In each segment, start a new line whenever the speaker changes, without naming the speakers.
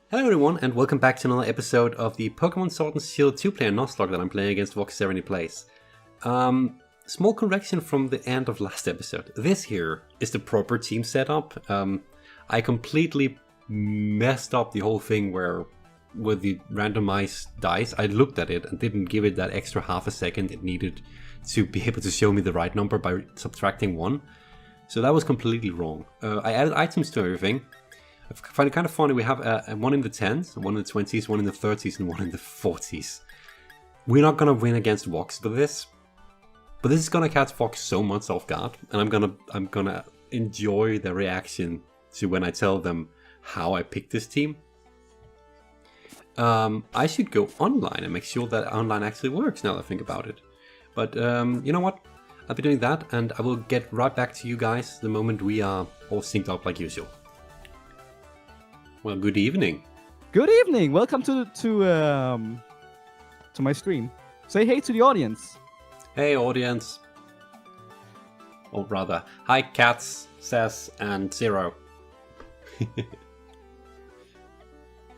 Hello everyone, and welcome back to another episode of the Pokémon Sword and Shield 2-player Nuzlocke that I'm playing against Vox Syreni plays. Small correction from the end of last episode. This here is the proper team setup. I completely messed up the whole thing where with the randomized dice, I looked at it and didn't give it that extra half a second it needed to be able to show me the right number by subtracting 1. So that was completely wrong. I added items to everything. I find it kind of funny, we have one in the 10s, one in the 20s, one in the 30s, and one in the 40s. We're not going to win against Vox with this, but this is going to catch Vox so much off guard, and I'm gonna enjoy the reaction to when I tell them how I picked this team. I should go online and make sure that online actually works now that I think about it. But you know what? I'll be doing that, and I will get right back to you guys the moment we are all synced up like usual. Well, good evening.
Good evening. Welcome to my stream. Say hey to the audience.
Hey, audience. Or rather, hi, Cats, Sass, and Zero.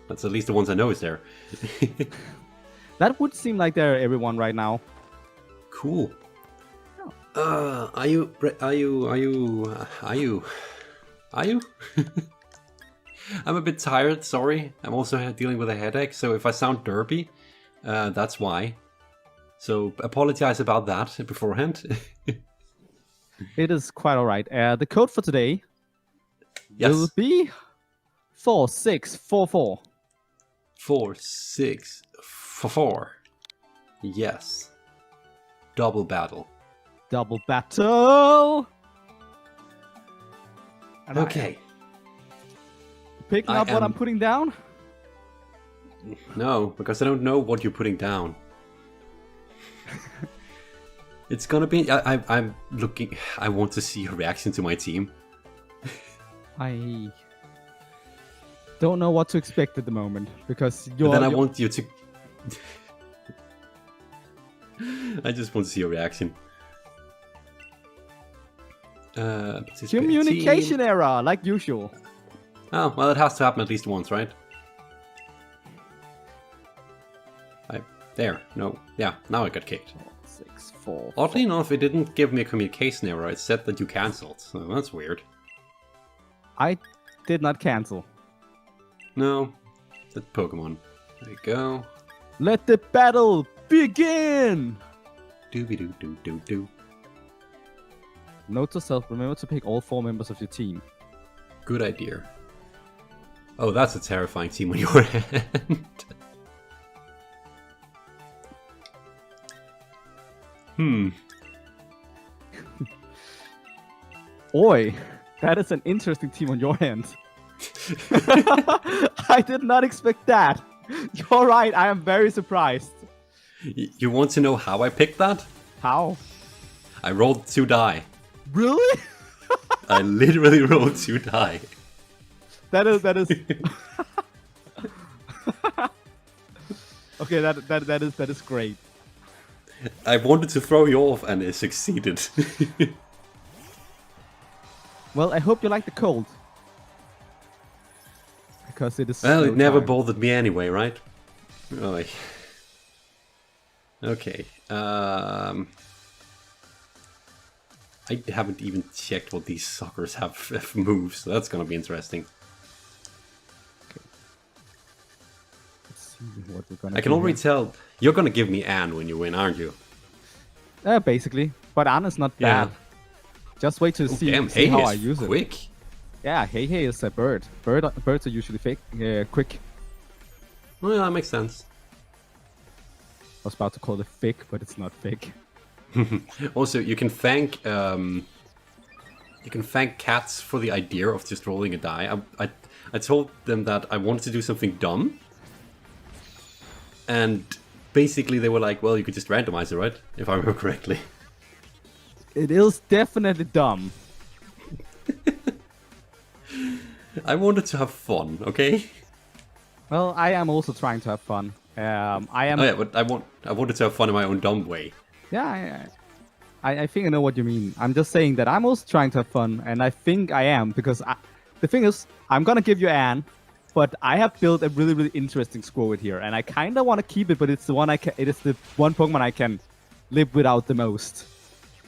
That's at least the ones I know is there.
That would seem like they're everyone right now.
Cool.
Oh.
Are you? I'm a bit tired, sorry. I'm also dealing with a headache, so if I sound derpy, that's why. So apologize about that beforehand.
It is quite alright. The code for today will be 4644.
4644. Yes. Double battle.
Double battle! And
okay.
Picking up what I'm putting down?
No, because I don't know what you're putting down. It's gonna be... I'm looking... I want to see your reaction to my team.
I don't know what to expect at the moment, because you're...
Then I want you to... I just want to see your reaction.
Communication error, like usual.
Oh, well, it has to happen at least once, right? There. No. Yeah, now I got kicked.
6, 4.
Oddly enough, it didn't give me a communication error. It said that you cancelled. So that's weird.
I did not cancel.
No. That's Pokemon. There you go.
Let the battle begin!
Dooby-doo-doo-doo-doo.
Note to self, remember to pick all 4 members of your team.
Good idea. Oh, that's a terrifying team on your hand.
Oi, that is an interesting team on your hand. I did not expect that. You're right, I am very surprised.
You want to know how I picked that?
How?
I rolled 2 die.
Really?
I literally rolled 2 die.
That is. Okay, that is great.
I wanted to throw you off, and it succeeded.
Well, I hope you like the cold, because it is.
Well, it never
time.
bothered me anyway, right? Oh. Okay. I haven't even checked what these suckers have moves, so that's gonna be interesting.
What we're gonna
I can already tell you're gonna give me Anne when you win, aren't you?
Basically, but Anna's not
Yeah.
bad. Just wait to see
Damn,
how
Hey
I
is
use it.
quick.
Yeah, hey is a bird. Birds are usually quick.
Well, yeah, that makes sense.
I was about to call it thick, but it's not thick.
Also, you can thank cats for the idea of just rolling a die. I told them that I wanted to do something dumb, and basically they were like, "Well, you could just randomize it, right?" If I remember correctly.
It is definitely dumb.
I wanted to have fun, okay?
Well, I am also trying to have fun. I am.
Oh yeah, but I wanted to have fun in my own dumb way.
Yeah, I think I know what you mean. I'm just saying that I'm also trying to have fun, and I think I am, because the thing is, I'm gonna give you Anne, but I have built a really, really interesting Squirtle here, and I kind of want to keep it, but it's the one it is the one Pokemon I can live without the most.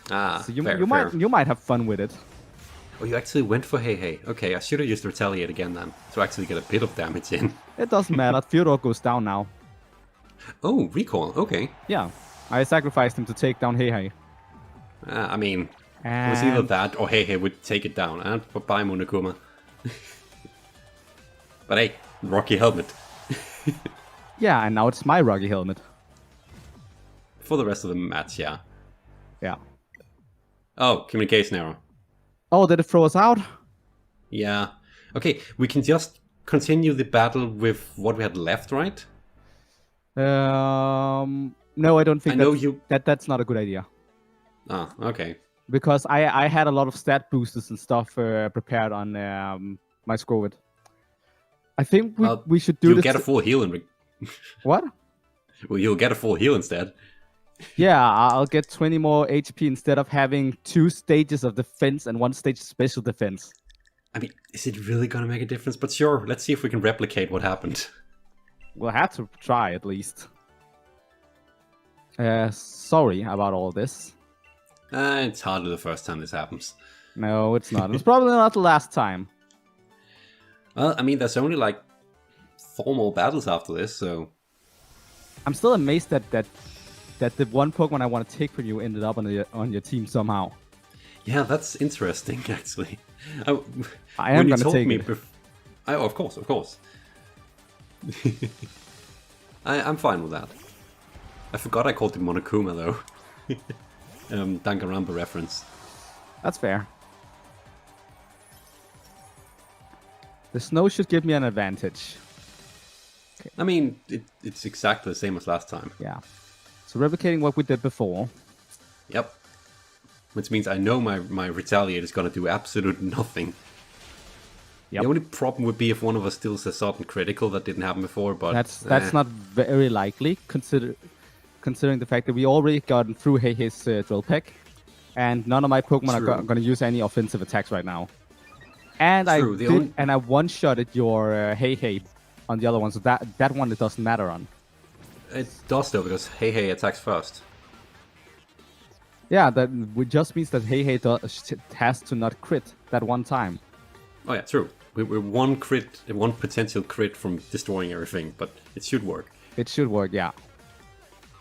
Ah,
So you
fair.
you might have fun with it.
Oh, you actually went for Hey. Okay, I should have used Retaliate again then, to actually get a bit of damage in.
It doesn't matter. Theodore goes down now.
Oh, Recall, okay.
Yeah, I sacrificed him to take down Hey.
I mean, it was either
And
that or Hey would take it down. And bye, Monokuma. But hey, Rocky Helmet.
yeah, and now it's my Rocky Helmet.
For the rest of the match, yeah.
Yeah.
Oh, communication error.
Oh, did it throw us out?
Yeah. Okay, we can just continue the battle with what we had left, right?
No, I don't think
I know you...
that's not a good idea.
Ah, okay.
Because I had a lot of stat boosters and stuff prepared on my Squirtle. I think we should do
you'll
this.
You'll get a full heal in...
What?
Well, you'll get a full heal instead.
Yeah, I'll get 20 more HP instead of having 2 stages of defense and 1 stage of special defense.
I mean, is it really gonna make a difference? But sure, let's see if we can replicate what happened.
We'll have to try at least. Sorry about all this.
It's hardly the first time this happens.
No, it's not. It's probably not the last time.
Well, I mean, there's only like 4 more battles after this, so...
I'm still amazed that the one Pokemon I want to take from you ended up on your team somehow.
Yeah, that's interesting, actually.
I am going to take it.
Oh, of course. I'm fine with that. I forgot I called him Monokuma, though. Danganronpa reference.
That's fair. The snow should give me an advantage.
Okay. I mean, it's exactly the same as last time.
Yeah. So replicating what we did before.
Yep. Which means I know my Retaliate is going to do absolute nothing. Yep. The only problem would be if one of us steals a sudden critical. That didn't happen before, but...
That's not very likely, considering the fact that we already gotten through his drill peck. And none of my Pokemon are going to use any offensive attacks right now. And I one-shotted your Hey on the other one, so that one it doesn't matter on.
It does though, because Hey attacks first.
Yeah, that just means that Hey has to not crit that one time.
Oh yeah, true. We're one potential crit from destroying everything, but it should work.
It should work, yeah.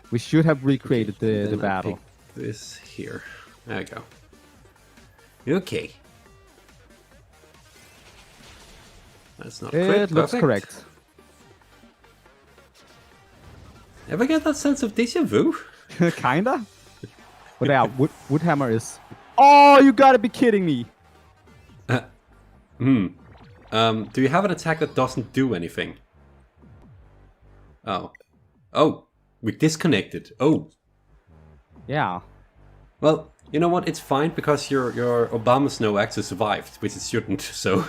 We should have recreated the battle.
This here. There we go. Okay. That's not crit.
It looks correct.
Ever get that sense of déjà vu?
Kinda. But yeah, Woodhammer is... Oh, you gotta be kidding me!
Do you have an attack that doesn't do anything? Oh. Oh, we disconnected. Oh.
Yeah.
Well, you know what? It's fine because your Obama Snow actually survived, which it shouldn't, so...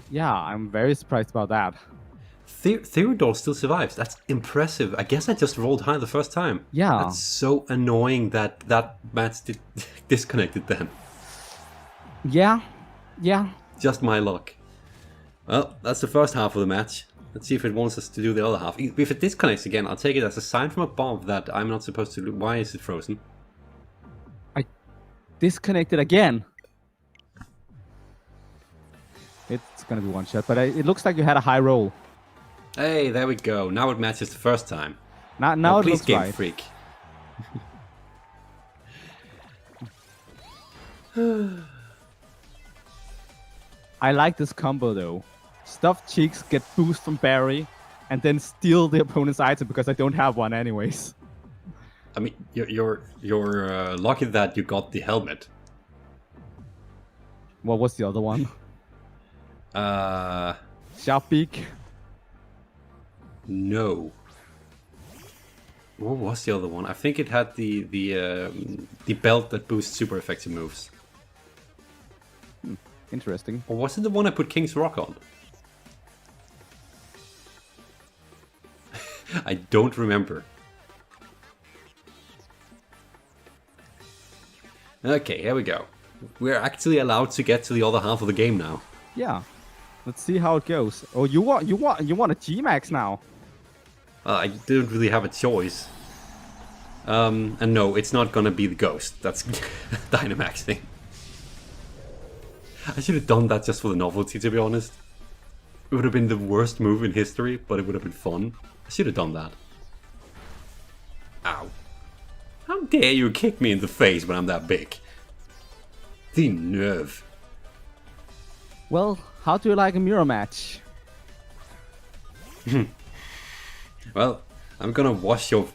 Yeah, I'm very surprised about that.
Theodore still survives. That's impressive. I guess I just rolled high the first time.
Yeah.
That's so annoying that match disconnected then.
Yeah. Yeah.
Just my luck. Well, that's the first half of the match. Let's see if it wants us to do the other half. If it disconnects again, I'll take it as a sign from above that I'm not supposed to do. Why is it frozen?
I disconnected again. It's gonna be one shot, but it looks like you had a high roll.
Hey, there we go. Now it matches the first time.
Now it
please,
looks
Game
right.
Freak.
I like this combo though. Stuffed Cheeks get boost from Barry, and then steal the opponent's item because I don't have one anyways.
I mean, you're lucky that you got the helmet.
What was the other one? Sharp Beak.
No. What was the other one? I think it had the belt that boosts super effective moves.
Interesting.
Or was it the one I put King's Rock on? I don't remember. Okay, here we go. We're actually allowed to get to the other half of the game now.
Yeah. Let's see how it goes. Oh, you want a G-Max now?
I didn't really have a choice. And no, it's not gonna be the Ghost. That's Dynamaxing. I should have done that just for the novelty, to be honest. It would have been the worst move in history, but it would have been fun. I should have done that. Ow. How dare you kick me in the face when I'm that big? The nerve.
Well, how do you like a mirror match?
Well, I'm gonna wash your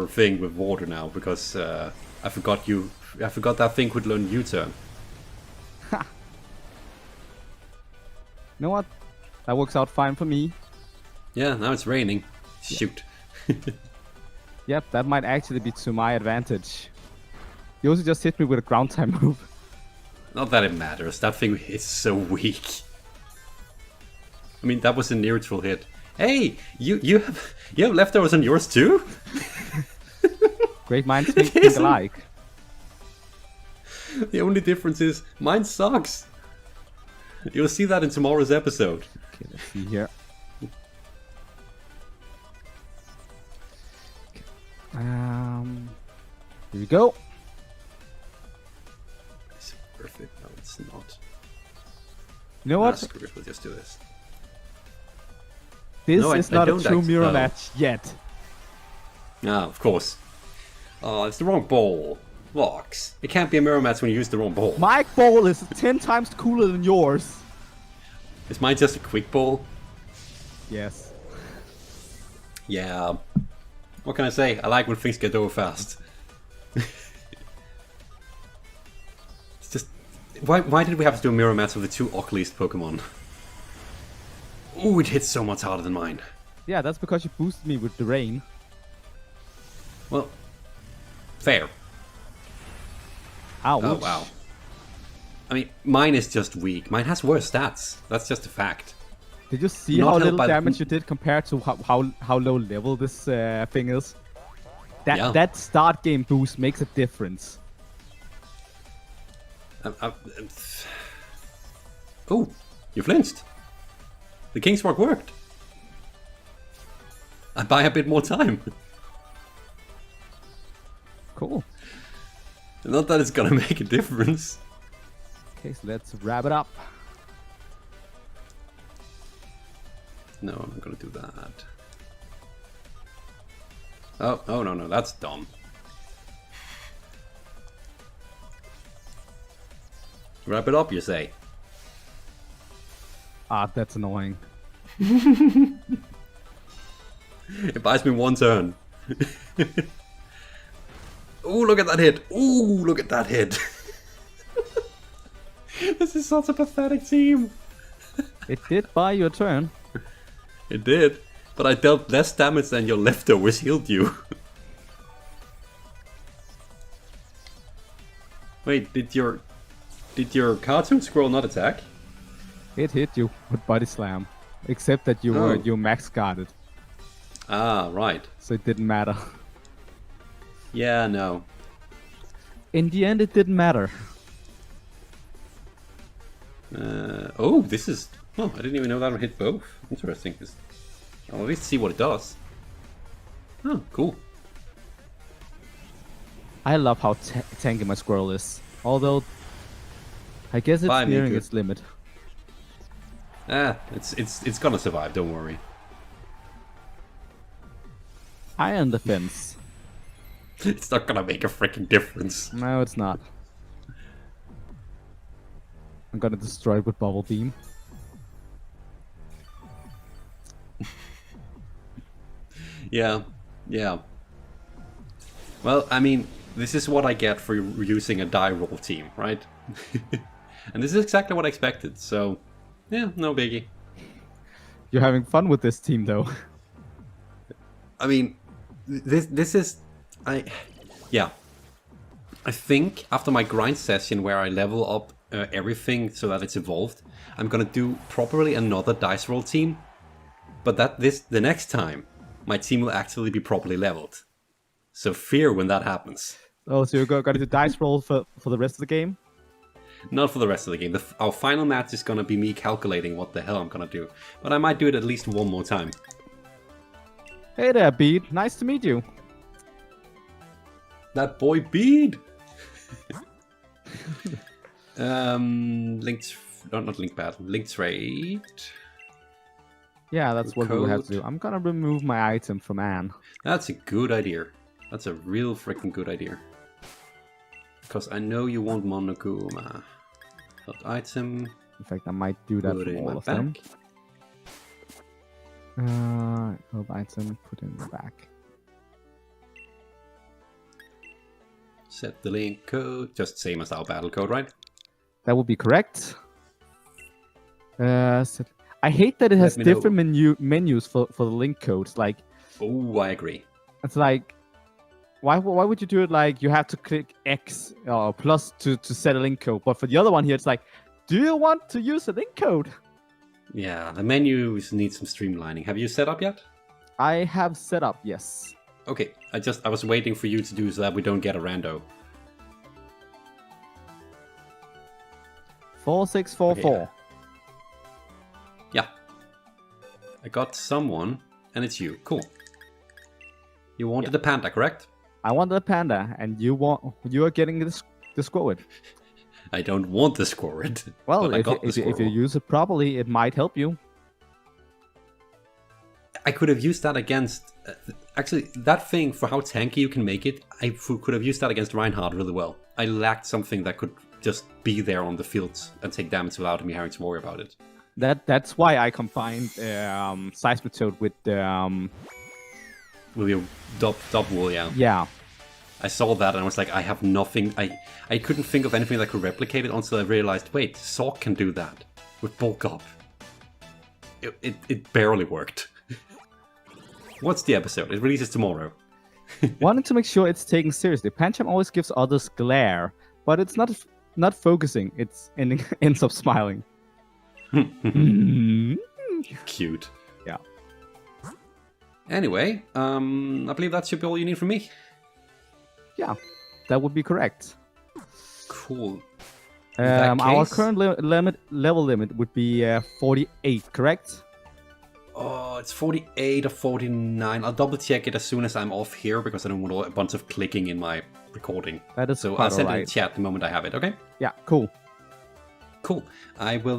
thing with water now because I forgot that thing could learn U-turn.
Ha. You know what? That works out fine for me.
Yeah, now it's raining. Shoot.
Yep, that might actually be to my advantage. You also just hit me with a ground type move.
Not that it matters. That thing is so weak. I mean, that was a neutral hit. Hey, you have leftovers on yours too?
Great minds think alike.
The only difference is mine sucks. You'll see that in tomorrow's episode.
Okay, let's see here. Here we go.
It's perfect. No, it's not.
You know what?
Screw it. We'll just do this.
This
no,
is not a true mirror match yet.
Ah, of course. Oh, it's the wrong ball. Vox. It can't be a mirror match when you use the wrong ball.
My ball is 10 times cooler than yours.
Is mine just a quick ball?
Yes.
Yeah. What can I say? I like when things get over fast. It's just... Why did we have to do a mirror match with the two ugliest Pokemon? Ooh, it hits so much harder than mine.
Yeah, that's because you boosted me with the rain.
Well, fair.
Ouch.
Oh, wow. I mean, mine is just weak. Mine has worse stats. That's just a fact.
Did you see
Not
how
helped
little
by the-
damage you did compared to how low level this thing is?
Yeah.
That start game boost makes a difference.
Oh, you flinched. The King's Spark worked. I buy a bit more time.
Cool.
Not that it's gonna make a difference.
Okay, so let's wrap it up.
No, I'm not gonna do that. Oh no, that's dumb. Wrap it up, you say?
Ah, that's annoying.
It buys me one turn. Ooh, look at that hit! Ooh, look at that hit! This is such a pathetic team.
It did buy you a turn.
It did, but I dealt less damage than your leftovers healed you. Wait, did your cartoon scroll not attack?
It hit you with body slam, except that you were max guarded,
Ah, right.
so it didn't matter.
Yeah, no.
In the end, it didn't matter.
Oh, this is... Oh, I didn't even know that would hit both. Interesting. I'll at least see what it does. Oh, cool.
I love how tanky my squirrel is. Although, I guess it's
Bye,
nearing
Miku.
its limit.
It's gonna survive, don't worry.
Iron defense.
It's not gonna make a freaking difference.
No, it's not. I'm gonna destroy it with Bubble Beam.
Yeah. Well, I mean, this is what I get for using a die roll team, right? And this is exactly what I expected, so... Yeah, no biggie.
You're having fun with this team, though.
I mean, this is... Yeah. I think after my grind session where I level up everything so that it's evolved, I'm gonna do probably another dice roll team. But the next time, my team will actually be properly leveled. So fear when that happens.
Oh, so you're gonna do dice roll for the rest of the game?
Not for the rest of the game. Our final match is gonna be me calculating what the hell I'm gonna do. But I might do it at least one more time.
Hey there, Bede. Nice to meet you.
That boy Bede! Linked... Not link battle. Link trade.
Yeah, that's what we'll have to do. I'm gonna remove my item from Anne.
That's a good idea. That's a real freaking good idea. Because I know you want Monokuma. Hot item.
In fact, I might do that for all of them. Hot item, put in the back.
Set the link code. Just same as our battle code, right?
That would be correct. I hate that it has different menus for the link codes. Like,
oh, I agree.
It's like, why would you do it like you have to click X or plus to set a link code? But for the other one here, it's like, do you want to use a link code?
Yeah, the menus need some streamlining. Have you set up yet?
I have set up, yes.
Okay, I was waiting for you to do so that we don't get a rando.
4644.
Okay, yeah. I got someone, and it's you. Cool. You wanted the panda, correct?
I wanted a panda, and you are getting the squid.
I don't want the squid.
Well, if you use it properly, it might help you.
I could have used that against... actually, that thing, for how tanky you can make it, I could have used that against Reinhardt really well. I lacked something that could just be there on the field and take damage without me having to worry about it.
That's why I combined Seismitoad with
your dub wool, yeah.
Yeah.
I saw that and I was like, I have nothing. I couldn't think of anything that could replicate it until I realized, wait, Sork can do that with bulk up. It barely worked. What's the episode? It releases tomorrow.
Wanting to make sure it's taken seriously. Pancham always gives others glare, but it's not focusing. It's ends up smiling.
Cute.
Yeah.
Anyway, I believe that should be all you need from me.
Yeah, that would be correct.
Cool.
Our current level limit would be 48, correct?
Oh, it's 48 or 49. I'll double check it as soon as I'm off here because I don't want a bunch of clicking in my recording.
That is
so I'll send it in chat the moment I have it, okay?
Yeah, cool.
Cool. I will,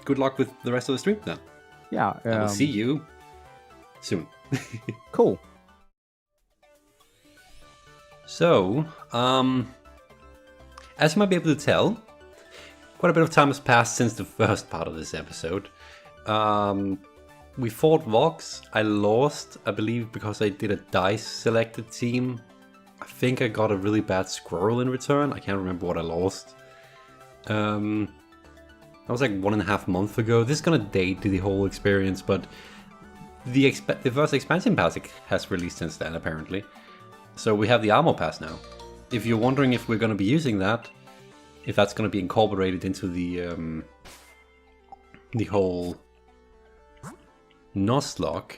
good luck with the rest of the stream then.
Yeah.
I will see you soon.
Cool.
So, as you might be able to tell, quite a bit of time has passed since the first part of this episode. We fought Vox. I lost, I believe, because I did a dice selected team. I think I got a really bad squirrel in return. I can't remember what I lost. That was like 1.5 months ago. This is gonna date the whole experience, but the first expansion pass has released since then, apparently. So we have the armor pass now. If you're wondering if we're gonna be using that, if that's gonna be incorporated into the whole Nuzlocke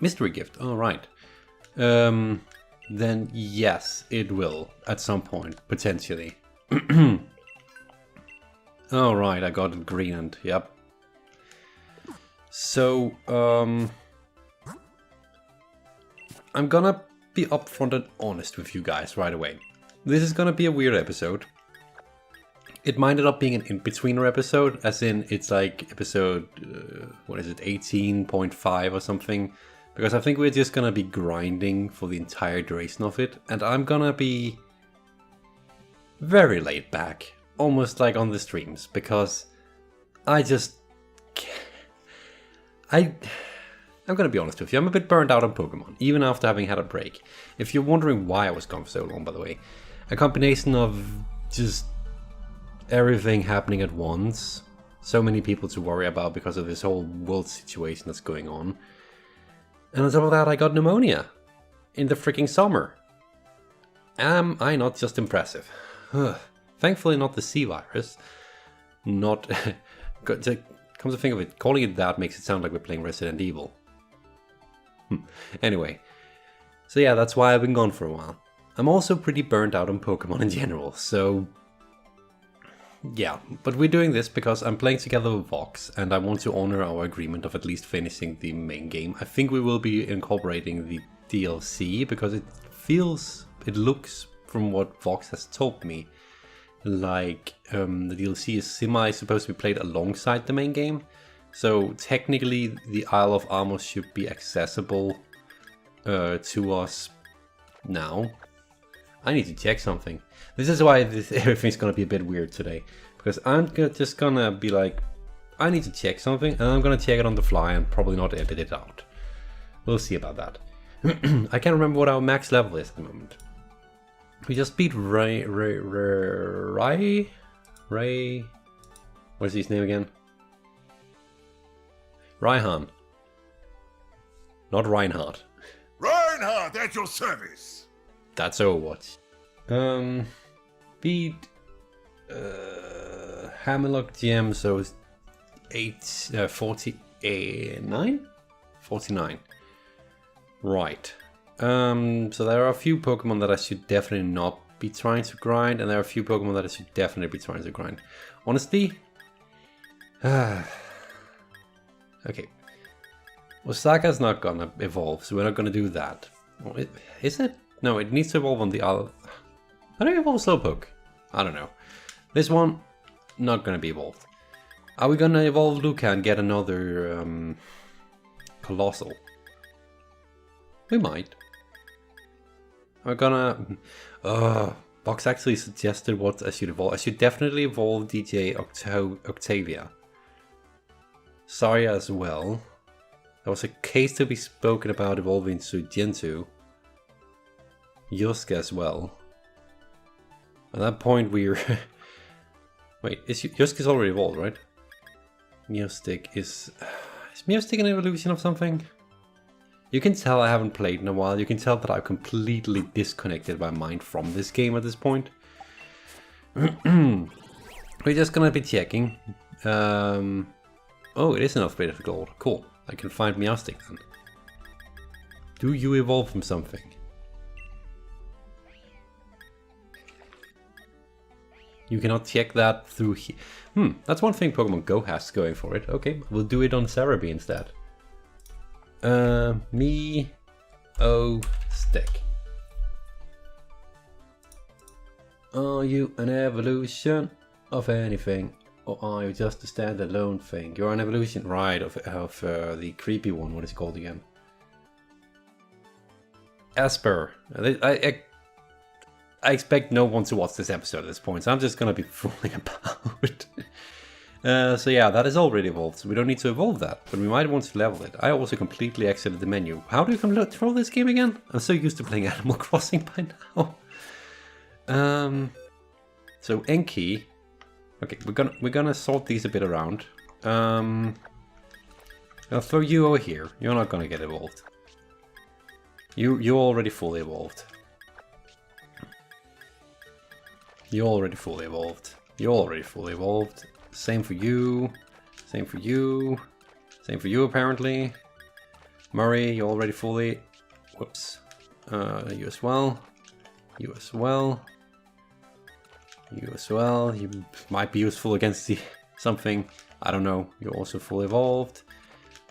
mystery gift. All right. Then yes, it will at some point potentially. All right, I got it greened. Yep. So I'm gonna be upfront and honest with you guys right away. This is gonna be a weird episode. It might end up being an in-betweener episode, as in it's like episode, 18.5 or something. Because I think we're just gonna be grinding for the entire duration of it. And I'm gonna be very laid back, almost like on the streams. Because I just... I'm gonna be honest with you, I'm a bit burned out on Pokemon, even after having had a break. If you're wondering why I was gone for so long, by the way, a combination of just everything happening at once, so many people to worry about because of this whole world situation that's going on. And on top of that, I got pneumonia in the freaking summer. Am I not just impressive? Thankfully not the C virus. Not... Come to think of it, calling it that makes it sound like we're playing Resident Evil. Anyway. So yeah, that's why I've been gone for a while. I'm also pretty burnt out on Pokemon in general, so yeah. But we're doing this because I'm playing together with Vox, and I want to honor our agreement of at least finishing the main game. I think we will be incorporating the DLC because it looks, from what Vox has told me, like the DLC is supposed to be played alongside the main game. So technically the Isle of Armor should be accessible to us now. I need to check something. This is why everything's gonna be a bit weird today, because I'm just gonna be like, I need to check something, and I'm gonna check it on the fly and probably not edit it out. We'll see about that. I can't remember what our max level is at the moment. We just beat Ray. What's his name again? Raihan. Not Reinhardt.
Reinhardt at your service.
That's Overwatch. Beat Hammerlock GM, so it's 49? 49. Right. So there are a few Pokemon that I should definitely not be trying to grind, and there are a few Pokemon that I should definitely be trying to grind. Honestly, okay. Osaka's not gonna evolve, so we're not gonna do that. Is it? No, it needs to evolve on the other. How do you evolve Slowpoke? I don't know. This one, not gonna be evolved. Are we gonna evolve Luca and get another Colossal? We might. We're gonna... Vox actually suggested what I should evolve. I should definitely evolve DJ Octavia. Zarya as well. There was a case to be spoken about evolving to Gentoo. Yuska as well. At that point we're... Wait, Yuska's already evolved, right? Meowstic is... Is Meowstic an evolution of something? You can tell I haven't played in a while. You can tell that I've completely disconnected my mind from this game at this point. We're just gonna be checking. Oh, it is an upgrade of gold. Cool. I can find Meowstic then. Do you evolve from something? You cannot check that through here. That's one thing Pokemon Go has going for it. Okay, we'll do it on Cerebi instead. Stick. Are you an evolution of anything? Or are you just a standalone thing? You're an evolution, right, of the creepy one. What is it called again? Esper. I expect no one to watch this episode at this point, so I'm just gonna be fooling about. So yeah, that is already evolved, so we don't need to evolve that, but we might want to level it. I also completely exited the menu. How do you control this game again? I'm so used to playing Animal Crossing by now. So Enki. Okay, we're gonna sort these a bit around. I'll throw you over here. You're not gonna get evolved. You're already fully evolved. You're already fully evolved. You're already fully evolved. Same for you. Same for you. Same for you apparently. Murray, you're already fully. Whoops. You as well. You as well. You as well. You might be useful against something. I don't know. You're also fully evolved.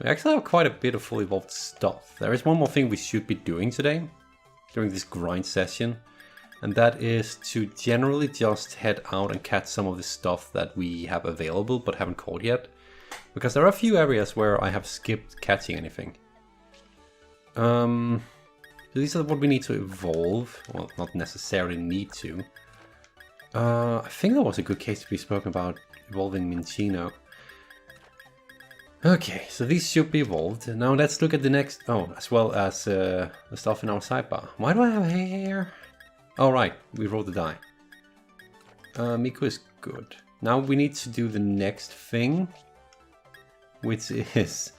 We actually have quite a bit of fully evolved stuff. There is one more thing we should be doing today, during this grind session, and that is to generally just head out and catch some of the stuff that we have available but haven't caught yet. Because there are a few areas where I have skipped catching anything. So these are what we need to evolve. Well, not necessarily need to. I think that was a good case to be spoken about, evolving Minchino. Okay, so these should be evolved. Now let's look at the next... Oh, as well as the stuff in our sidebar. Why do I have hair? Oh right, we rolled the die. Miku is good. Now we need to do the next thing, which is...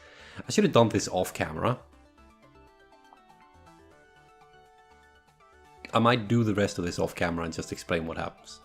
I should have done this off camera. I might do the rest of this off camera and just explain what happens.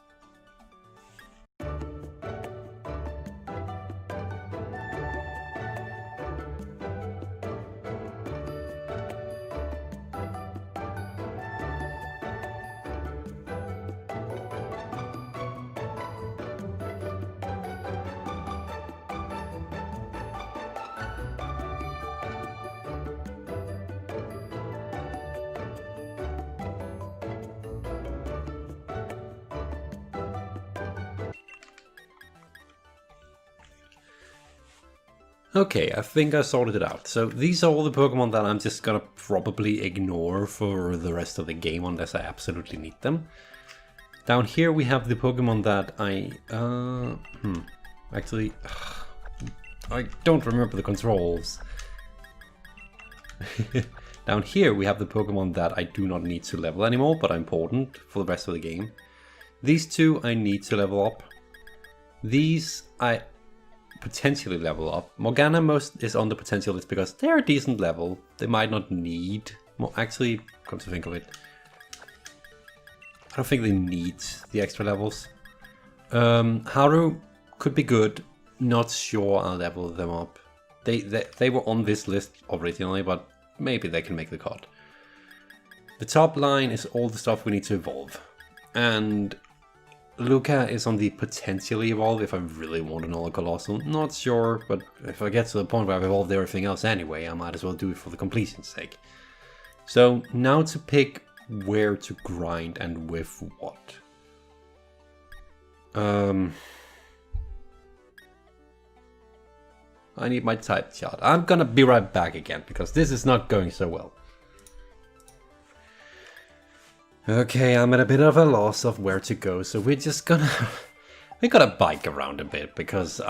Okay, I think I sorted it out. So these are all the Pokemon that I'm just gonna probably ignore for the rest of the game unless I absolutely need them. Down here we have the Pokemon that actually, I don't remember the controls. Down here we have the Pokemon that I do not need to level anymore, but are important for the rest of the game. These two I need to level up. These I potentially level up. Morgana most is on the potential list because they're a decent level. They might not need more. Actually, come to think of it, I don't think they need the extra levels. Haru could be good. Not sure I'll level them up. They were on this list originally, but maybe they can make the cut. The top line is all the stuff we need to evolve. And Luca is on the potentially evolve if I really want another Colossal. Not sure, but if I get to the point where I've evolved everything else anyway, I might as well do it for the completion's sake. So now to pick where to grind and with what. I need my type chart. I'm gonna be right back again because this is not going so well. Okay, I'm at a bit of a loss of where to go, so we're just gonna... we gotta bike around a bit, because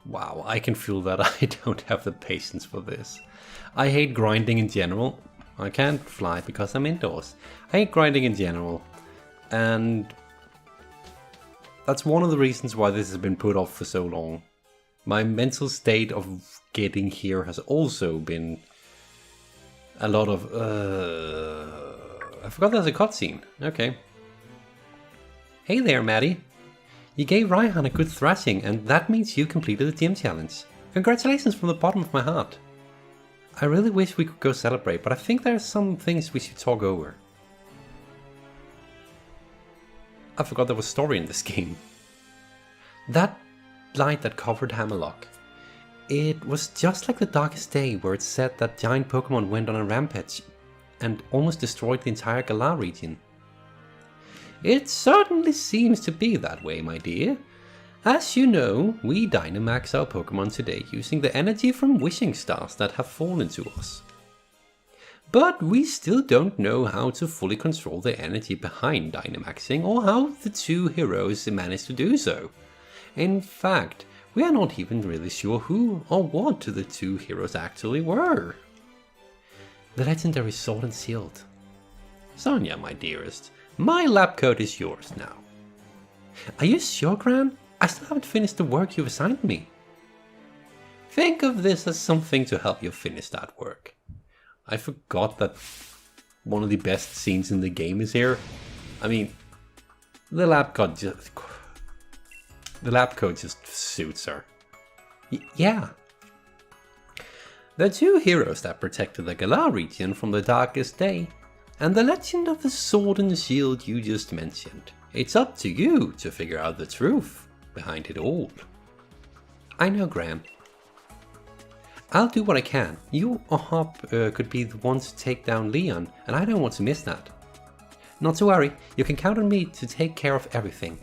wow, I can feel that I don't have the patience for this. I hate grinding in general. I can't fly because I'm indoors. I hate grinding in general, and that's one of the reasons why this has been put off for so long. My mental state of getting here has also been a lot of... I forgot there's a cutscene. Okay. Hey there, Maddie. You gave Raihan a good thrashing, and that means you completed the gym challenge. Congratulations from the bottom of my heart. I really wish we could go celebrate, but I think there are some things we should talk over. I forgot there was story in this game. That light that covered Hammerlock. It was just like the Darkest Day, where it said that giant Pokemon went on a rampage and almost destroyed the entire Galar region. It certainly seems to be that way, my dear. As you know, we Dynamax our Pokemon today using the energy from wishing stars that have fallen to us. But we still don't know how to fully control the energy behind Dynamaxing or how the two heroes managed to do so. In fact, we are not even really sure who or what the two heroes actually were. The legendary Sword and Shield. Sonia, my dearest, my lab coat is yours now. Are you sure, Gran? I still haven't finished the work you've assigned me. Think of this as something to help you finish that work. I forgot that one of the best scenes in the game is here. I mean, the lab coat just suits her. Yeah. The two heroes that protected the Galar region from the Darkest Day, and the legend of the Sword and Shield you just mentioned. It's up to you to figure out the truth behind it all. I know, Graham. I'll do what I can. You or Hop could be the ones to take down Leon, and I don't want to miss that. Not to worry, you can count on me to take care of everything.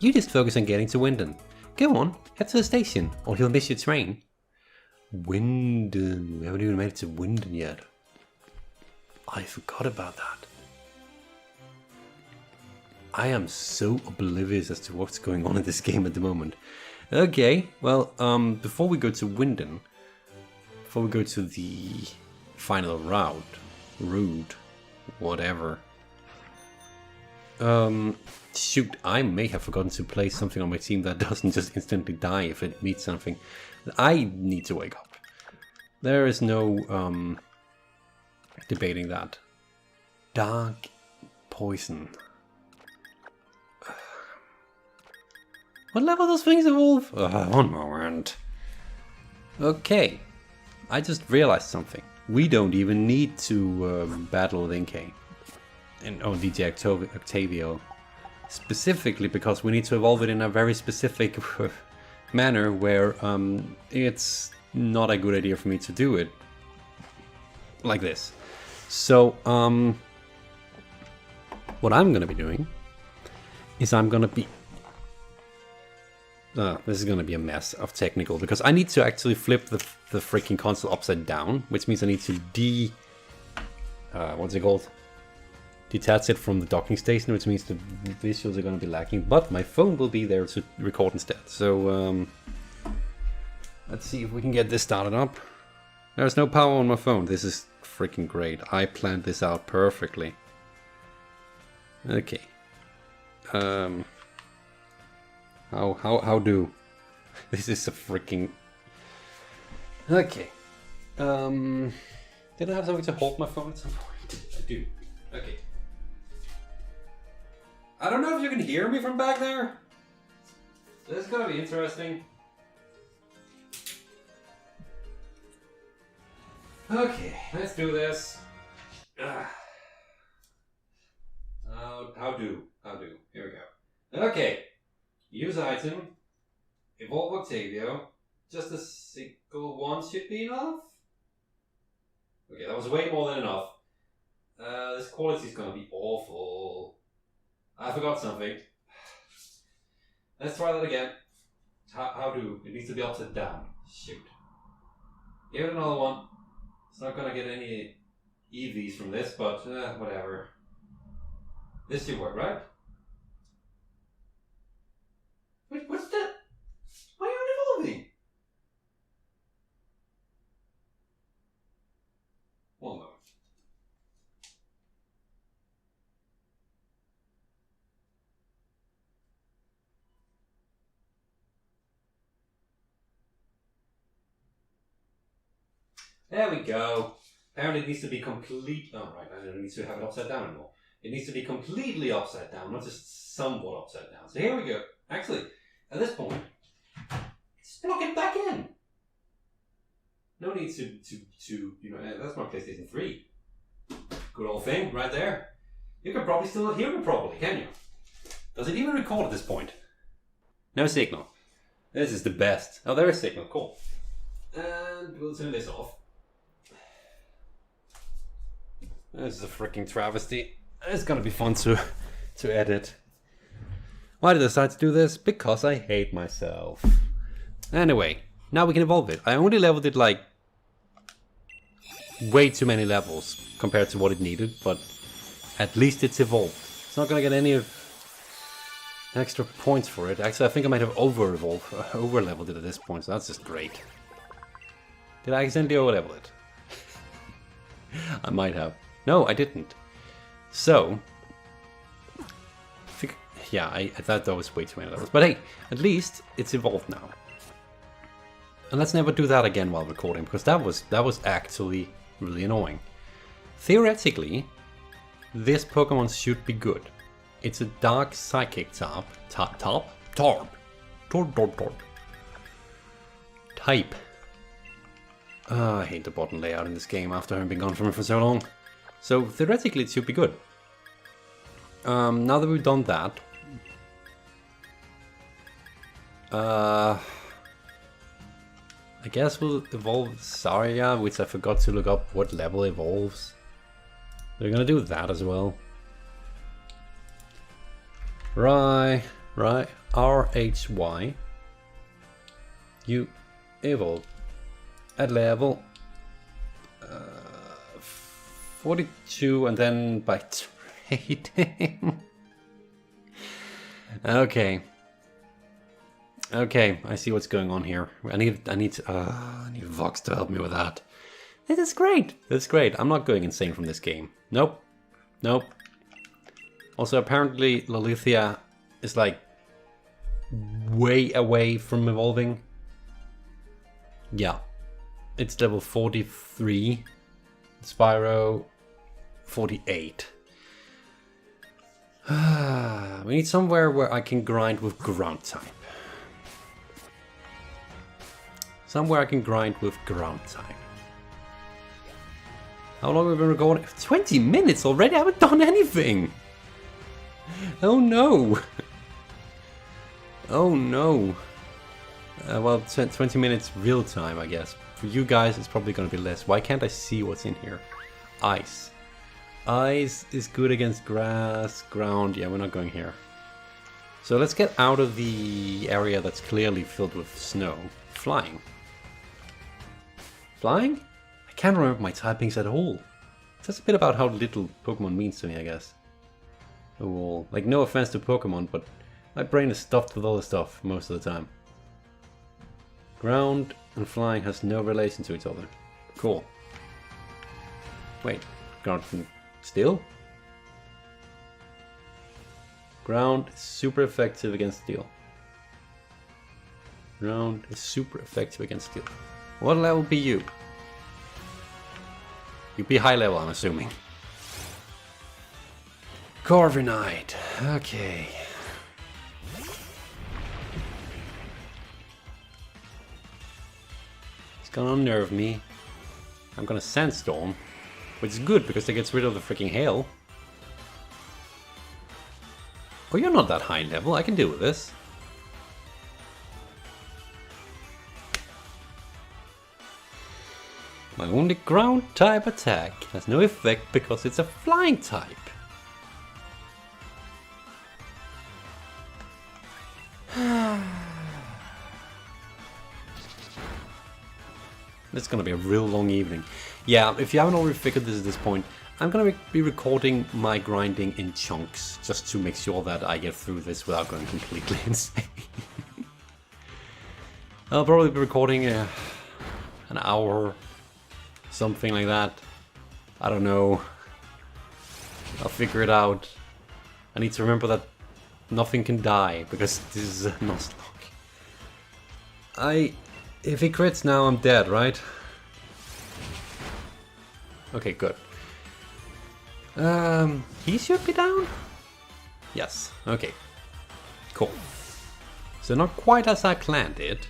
You just focus on getting to Wyndon. Go on, head to the station, or you'll miss your train. Wyndon. We haven't even made it to Wyndon yet. I forgot about that. I am so oblivious as to what's going on in this game at the moment. Okay, well, before we go to Wyndon, before we go to the final route, whatever. Shoot, I may have forgotten to place something on my team that doesn't just instantly die if it meets something. I need to wake up. There is no debating that. Dark Poison. What level does things evolve? One moment. Okay. I just realized something. We don't even need to battle Linkay. Or DJ Octavio. Specifically because we need to evolve it in a very specific manner where it's not a good idea for me to do it like this. So what I'm gonna be doing is I'm gonna be This is gonna be a mess of technical, because I need to actually flip the freaking console upside down, which means I need to what's it called? Detach it from the docking station, which means the visuals are gonna be lacking, but my phone will be there to record instead. So let's see if we can get this started up. There's no power on my phone. This is freaking great. I planned this out perfectly. Okay. How do? This is a freaking... Okay. Did I have something to hold my phone at some point? I do. Okay. I don't know if you can hear me from back there. This is gonna be interesting. Okay, let's do this. How do? Here we go. Okay. Use item. Evolve Octavio. Just a single one should be enough? Okay, that was way more than enough. This quality is gonna be awful. I forgot something. Let's try that again. How do? It needs to be upside down. Shoot. Give it another one. It's not gonna get any EVs from this, but whatever. This should work, right? Wait, what's that? Why aren't you evolving? One moment. There we go. Apparently it needs to be complete... Oh, right, I don't need to have it upside down anymore. It needs to be completely upside down, not just somewhat upside down. So here we go. Actually, at this point, just plug it back in. No need to you know, that's my PlayStation 3. Good old thing, right there. You can probably still not hear me properly, can you? Does it even record at this point? No signal. This is the best. Oh, there is signal, cool. And we'll turn this off. This is a freaking travesty. It's gonna be fun to edit. Why did I decide to do this? Because I hate myself. Anyway, now we can evolve it. I only leveled it like way too many levels compared to what it needed, but at least it's evolved. It's not gonna get any extra points for it. Actually, I think I might have over leveled it at this point, so that's just great. Did I accidentally over level it? I might have. No, I didn't. So, yeah, I thought that was way too many levels. But hey, at least it's evolved now. And let's never do that again while recording, because that was actually really annoying. Theoretically, this Pokemon should be good. It's a dark psychic type. Type. I hate the button layout in this game after having been gone from it for so long. So theoretically it should be good. Now that we've done that, I guess we'll evolve Zarya, which I forgot to look up what level evolves. We're gonna do that as well. Right, RHY. You evolve at level 42 and then by trading. Okay, I see what's going on here. I need Vox to help me with that. This is great. That's great. I'm not going insane from this game. Nope. Also, apparently Lolithia is like way away from evolving. Yeah. It's level 43. Spyro 48. We need somewhere where I can grind with ground type. How long have we been recording? 20 minutes already? I haven't done anything! Oh no! Oh no! Well, 20 minutes real time, I guess. For you guys, it's probably gonna be less. Why can't I see what's in here? Ice. Ice is good against grass, ground. Yeah, we're not going here. So let's get out of the area that's clearly filled with snow. Flying. Flying? I can't remember my typings at all. That's a bit about how little Pokemon means to me, I guess. Oh, like, no offense to Pokemon, but my brain is stuffed with other stuff most of the time. Ground and flying has no relation to each other. Cool. Wait, ground and steel? Ground is super effective against steel. Ground is super effective against steel. What level be you? You'd be high level, I'm assuming. Corviknight. Okay. It's gonna unnerve me. I'm gonna Sandstorm, which is good because it gets rid of the freaking hail. Oh, you're not that high level. I can deal with this. My only ground type attack has no effect because it's a flying type. It's gonna be a real long evening. Yeah, if you haven't already figured this at this point, I'm gonna be recording my grinding in chunks, just to make sure that I get through this without going completely insane. I'll probably be recording an hour, something like that. I don't know. I'll figure it out. I need to remember that nothing can die, because this is a Nuzlocke. If he crits now, I'm dead, right? Okay, good. He should be down? Yes, okay. Cool. So not quite as I planned it.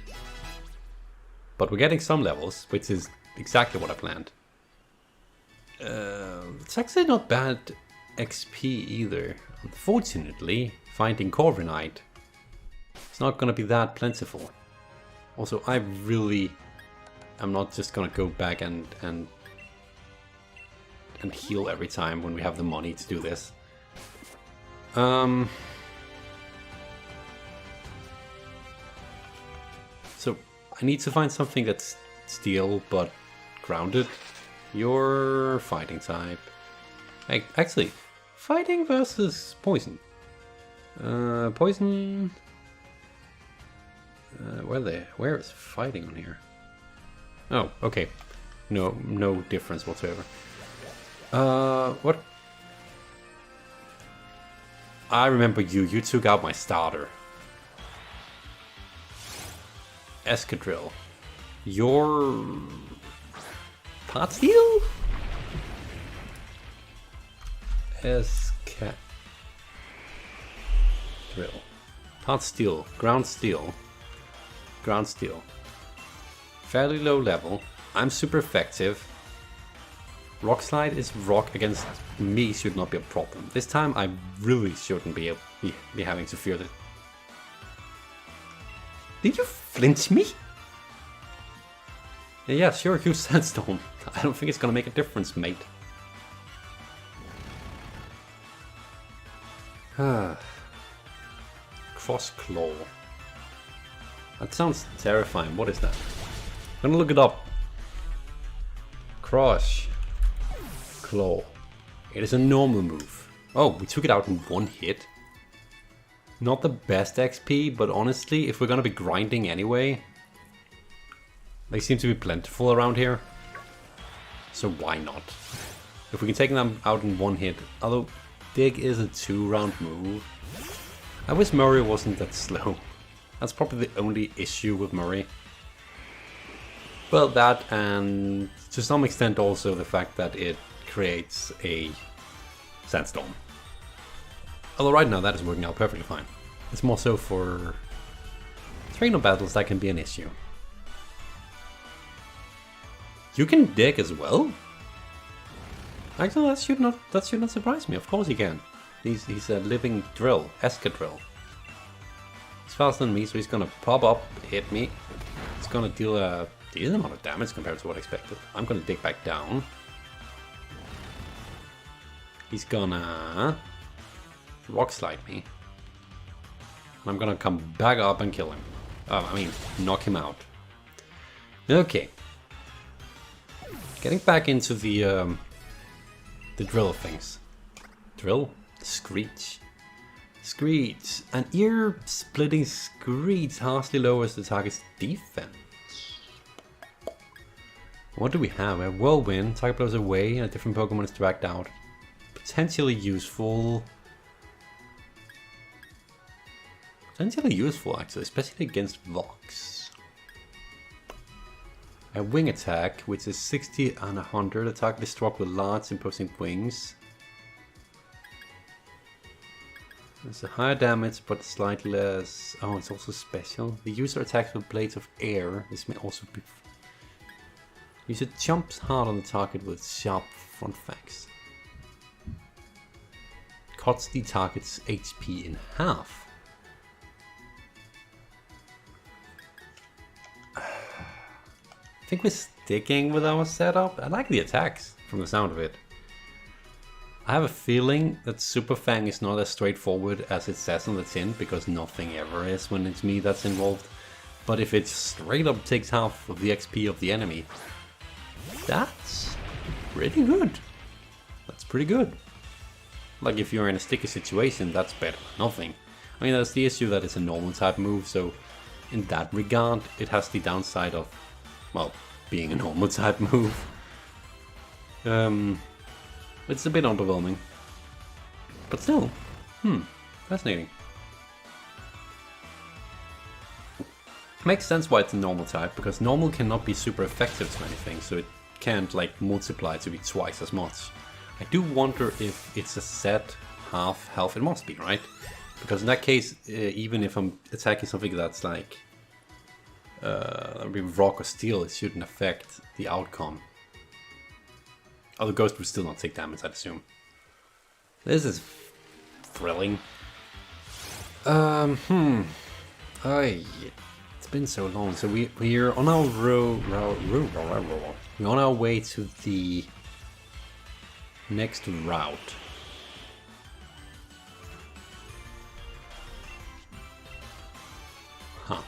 But we're getting some levels, which is exactly what I planned. It's actually not bad XP either. Unfortunately, finding Corviknight, it's not gonna be that plentiful. Also, I really am not just gonna go back and heal every time when we have the money to do this. So I need to find something that's steel but grounded. Your fighting type. Actually, fighting versus poison. Poison. Where is fighting on here? Oh, okay. No difference whatsoever. What? I remember you took out my starter. Escadrille. Your... Pot steel? Escadrille. Pot steel. Ground steel. Ground steel. Fairly low level. I'm super effective. Rock slide is rock against me should not be a problem. This time I really shouldn't be having to fear that. Did you flinch me? Yeah, sure, use Sandstorm. I don't think it's gonna make a difference, mate. Cross Claw. That sounds terrifying. What is that? I'm gonna look it up. Cross Claw. It is a normal move. Oh, we took it out in one hit. Not the best XP, but honestly, if we're gonna be grinding anyway, they seem to be plentiful around here. So why not? If we can take them out in one hit, although Dig is a 2-round move. I wish Murray wasn't that slow. That's probably the only issue with Murray. Well, that, and to some extent also the fact that it creates a Sandstorm. Although right now that is working out perfectly fine. It's more so for trainer battles that can be an issue. You can dig as well? Actually, that should not surprise me. Of course he can. He's a living drill, Escadrille. He's faster than me, so he's gonna pop up, hit me. It's gonna deal a decent amount of damage compared to what I expected. I'm gonna dig back down. He's gonna rock slide me. I'm gonna come back up and kill him. I mean, knock him out. Okay. Getting back into the drill things. Drill? Screech. Screech. An ear-splitting screech harshly lowers the target's defense. What do we have? We have Whirlwind. Target blows away and a different Pokemon is dragged out. Potentially useful. Potentially useful, actually, especially against Vox. A wing attack, which is 60 and 100. The target is struck with large imposing wings. It's a higher damage, but slightly less. Oh, it's also special. The user attacks with blades of air. This may also be. User jumps hard on the target with sharp front fangs. Cuts the target's HP in half. I think we're sticking with our setup. I like the attacks from the sound of it. I have a feeling that Super Fang is not as straightforward as it says on the tin, because nothing ever is when it's me that's involved. But if it straight up takes half of the XP of the enemy, that's pretty good. That's pretty good. Like if you're in a sticky situation, that's better than nothing. I mean, that's the issue that it's a normal type move, so in that regard, it has the downside of, well, being a normal type move. It's a bit underwhelming. But still, fascinating. Makes sense why it's a normal type, because normal cannot be super effective to anything, so it can't like multiply to be twice as much. I do wonder if it's a set half health. It must be, right? Because in that case, even if I'm attacking something that's like rock or steel, it shouldn't affect the outcome. Although Ghost would still not take damage, I'd assume. This is thrilling. It's been so long. So we're on our we're on our way to the next route. Huh.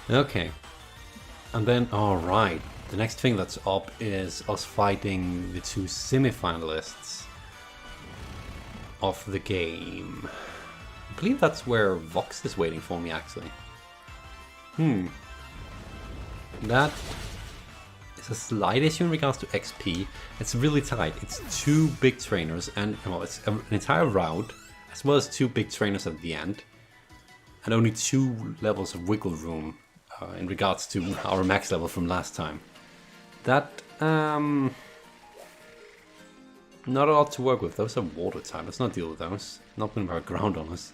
Okay. And then, alright, the next thing that's up is us fighting the two semi-finalists of the game. I believe that's where Vox is waiting for me, actually. That is a slight issue in regards to XP. It's really tight. It's two big trainers, and well, it's an entire route, as well as two big trainers at the end, and only 2 levels of wiggle room in regards to our max level from last time. That, not a lot to work with. Those are water type. Let's not deal with those. Not when we're ground on us.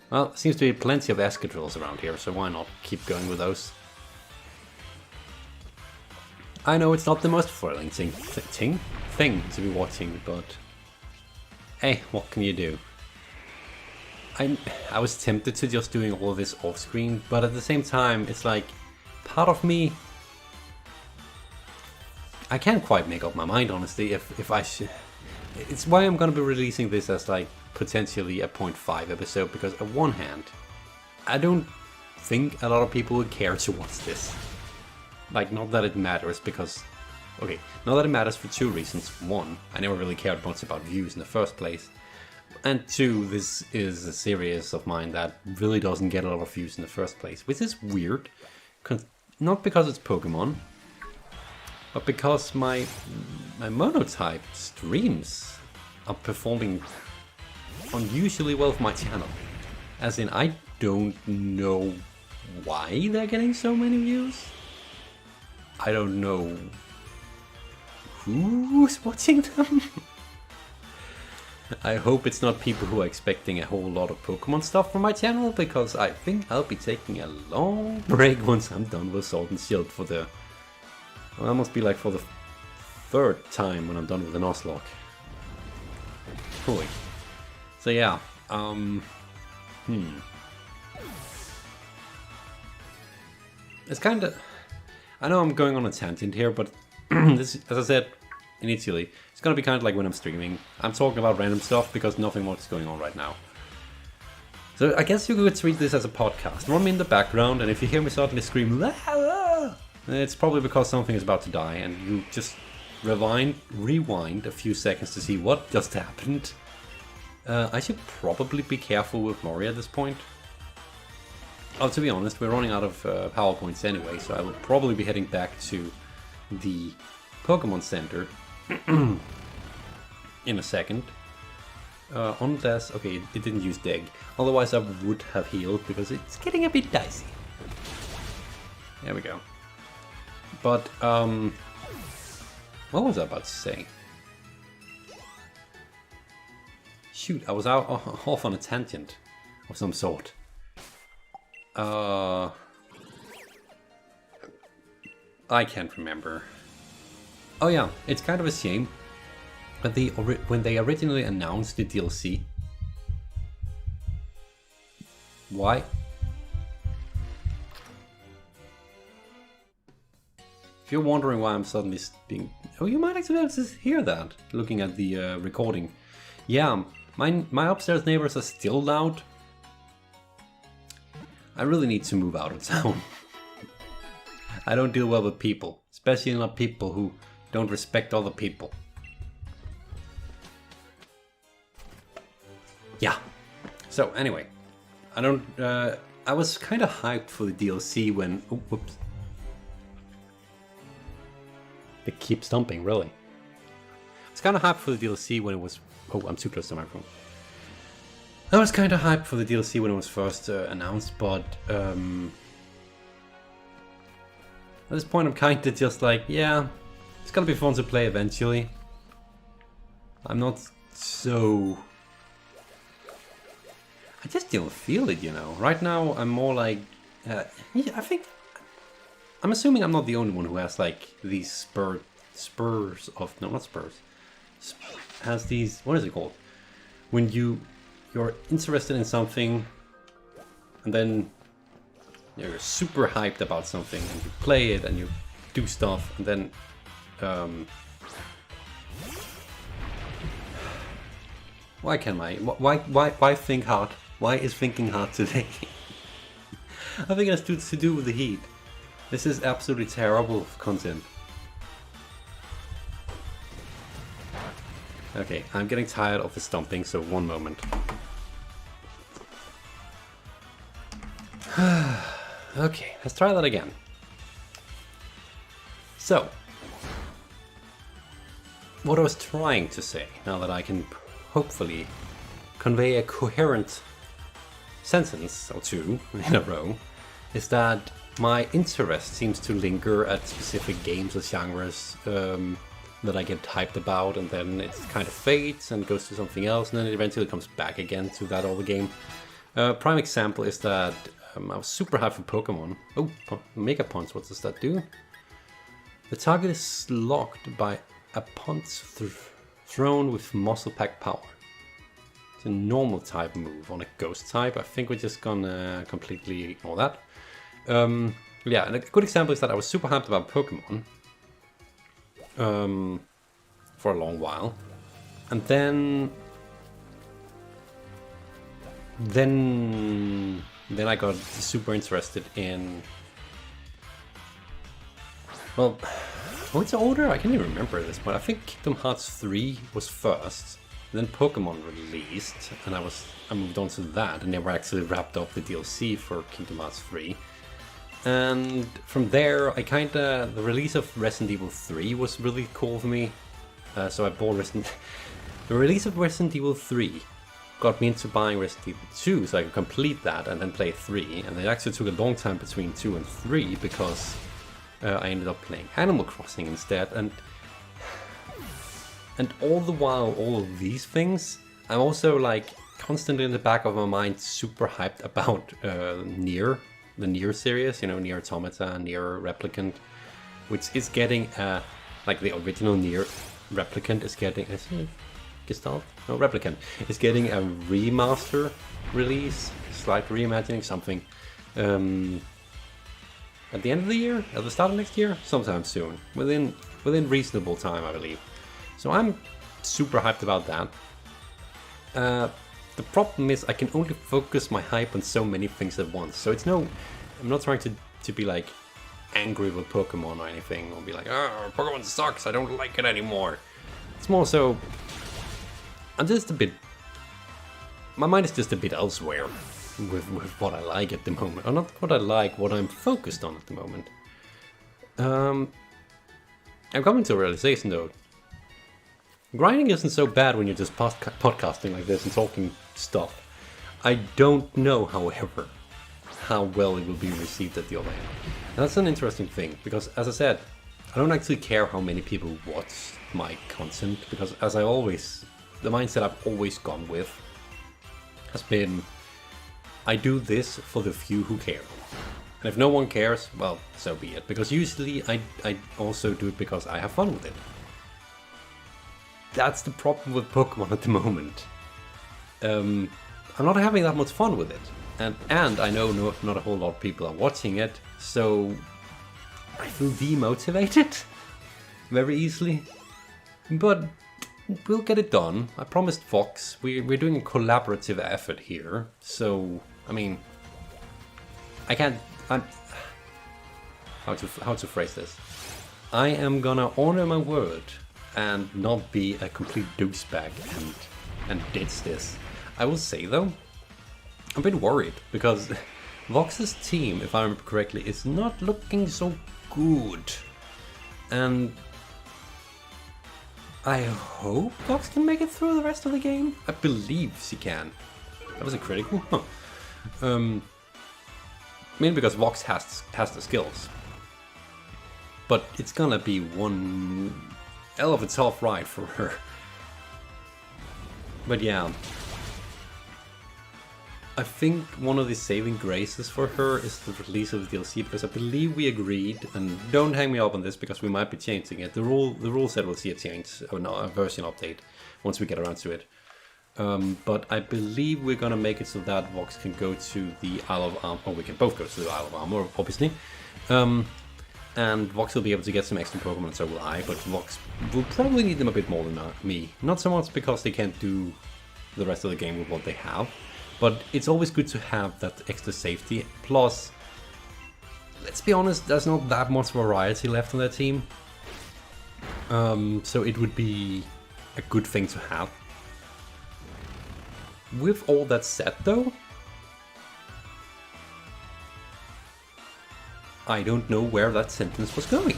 Well, seems to be plenty of Escadrilles around here, so why not keep going with those? I know it's not the most thrilling thing to be watching, but hey, what can you do? I was tempted to just doing all of this off screen, but at the same time, it's like, part of me, I can't quite make up my mind, honestly, if I should. It's why I'm gonna be releasing this as like potentially a 0.5 episode, because on one hand, I don't think a lot of people would care to watch this. Like, not that it matters, because, okay, not that it matters for 2 reasons. 1, I never really cared much about views in the first place. And 2, this is a series of mine that really doesn't get a lot of views in the first place, which is weird. Not because it's Pokemon, but because my monotype streams are performing unusually well for my channel. As in, I don't know why they're getting so many views. I don't know who's watching them. I hope it's not people who are expecting a whole lot of Pokemon stuff from my channel, because I think I'll be taking a long break once I'm done with Sword and Shield for the... Well, that must be like for the 3rd time when I'm done with the Nuzlocke. Holy. So yeah, It's kinda... I know I'm going on a tangent here, but this, as I said initially, it's gonna be kind of like when I'm streaming. I'm talking about random stuff because nothing much is going on right now. So I guess you could treat this as a podcast. Run me in the background, and if you hear me suddenly scream, it's probably because something is about to die, and you just rewind a few seconds to see what just happened. I should probably be careful with Mori at this point. Oh, to be honest, we're running out of power points anyway, so I will probably be heading back to the Pokemon Center in a second. Unless, okay, it didn't use Dig. Otherwise I would have healed, because it's getting a bit dicey. There we go. But, what was I about to say? Shoot, I was off on a tangent of some sort. I can't remember. Oh yeah, it's kind of a shame that when they originally announced the DLC. Why? If you're wondering why I'm suddenly being... Oh, you might actually be able to hear that, looking at the recording. Yeah, my upstairs neighbors are still loud. I really need to move out of town. I don't deal well with people, especially not people who don't respect other people. Yeah. So anyway, I was kind of hyped for the DLC when... Oh, whoops. They keep stomping, really. I was kind of hyped for the DLC when it was... Oh, I'm too close to my microphone. I was kind of hyped for the DLC when it was first announced, but at this point I'm kind of just like, yeah, it's gonna be fun to play eventually. I'm not so... I just don't feel it, you know. Right now I'm more like... yeah, I think... I'm assuming I'm not the only one who has like these spurs of... No, not spurs. Has these... What is it called? When you're interested in something and then you're super hyped about something and you play it and you do stuff and then why think hard? Why is thinking hard today? I think it has to do with the heat. This is absolutely terrible content. Okay, I'm getting tired of the stomping, so one moment. Okay, let's try that again. So, what I was trying to say, now that I can hopefully convey a coherent sentence or two in a row, is that my interest seems to linger at specific games or genres that I get hyped about, and then it kind of fades and goes to something else, and then it eventually comes back again to that other game. Prime example is that I was super hyped for Pokémon. Oh, Mega Punch, what does that do? The target is locked by a punch thrown with Muscle Pack power. It's a normal type move on a ghost type. I think we're just gonna completely ignore that. Yeah, and a good example is that I was super hyped about Pokémon for a long while, and then I got super interested in... Well, what's the order? I can't even remember this, but I think Kingdom Hearts 3 was first, then Pokemon released, and I moved on to that, and never actually wrapped up the DLC for Kingdom Hearts 3. And from there, the release of Resident Evil 3 was really cool for me. So I bought the release of Resident Evil 3 got me into buying Resident Evil 2 so I could complete that and then play 3. And it actually took a long time between 2 and 3 because I ended up playing Animal Crossing instead. And all the while, all of these things, I'm also like constantly in the back of my mind super hyped about Nier. The Nier series, you know, Nier Automata, Nier Replicant, which is getting like the original Nier Replicant is getting... Is it Gestalt? No, Replicant is getting a remaster release, slight reimagining, something at the end of the year, at the start of next year, sometime soon, within reasonable time, I believe. So I'm super hyped about that. the problem is I can only focus my hype on so many things at once. So it's no, I'm not trying to be like angry with Pokemon or anything, or be like, oh, Pokemon sucks, I don't like it anymore. It's more so, I'm just a bit, my mind is just a bit elsewhere with what I like at the moment. Or not what I like, what I'm focused on at the moment. I'm coming to a realization though. Grinding isn't so bad when you're just podcasting like this and talking stuff. I don't know, however, how well it will be received at the other end. And that's an interesting thing, because as I said, I don't actually care how many people watch my content, because as I always, the mindset I've always gone with has been, I do this for the few who care. And if no one cares, well, so be it. Because usually I also do it because I have fun with it. That's the problem with Pokemon at the moment. I'm not having that much fun with it. And I know not a whole lot of people are watching it, so I feel demotivated very easily. But we'll get it done. I promised Vox. We're doing a collaborative effort here. So, I mean, how to phrase this? I am gonna honor my word and not be a complete douchebag and ditch this. I will say though, I'm a bit worried because Vox's team, if I remember correctly, is not looking so good. And I hope Vox can make it through the rest of the game. I believe she can. That was a critical. Huh. Mainly because Vox has the skills. But it's gonna be one hell of a tough ride for her. But yeah. I think one of the saving graces for her is the release of the DLC, because I believe we agreed, and don't hang me up on this because we might be changing it. The rule said we'll see a change, or no, a version update, once we get around to it. But I believe we're gonna make it so that Vox can go to the Isle of Armor, or we can both go to the Isle of Armor, obviously. And Vox will be able to get some extra Pokemon, and so will I, but Vox will probably need them a bit more than me. Not so much because they can't do the rest of the game with what they have, but it's always good to have that extra safety. Plus, let's be honest, there's not that much variety left on their team. So it would be a good thing to have. With all that said though, I don't know where that sentence was going.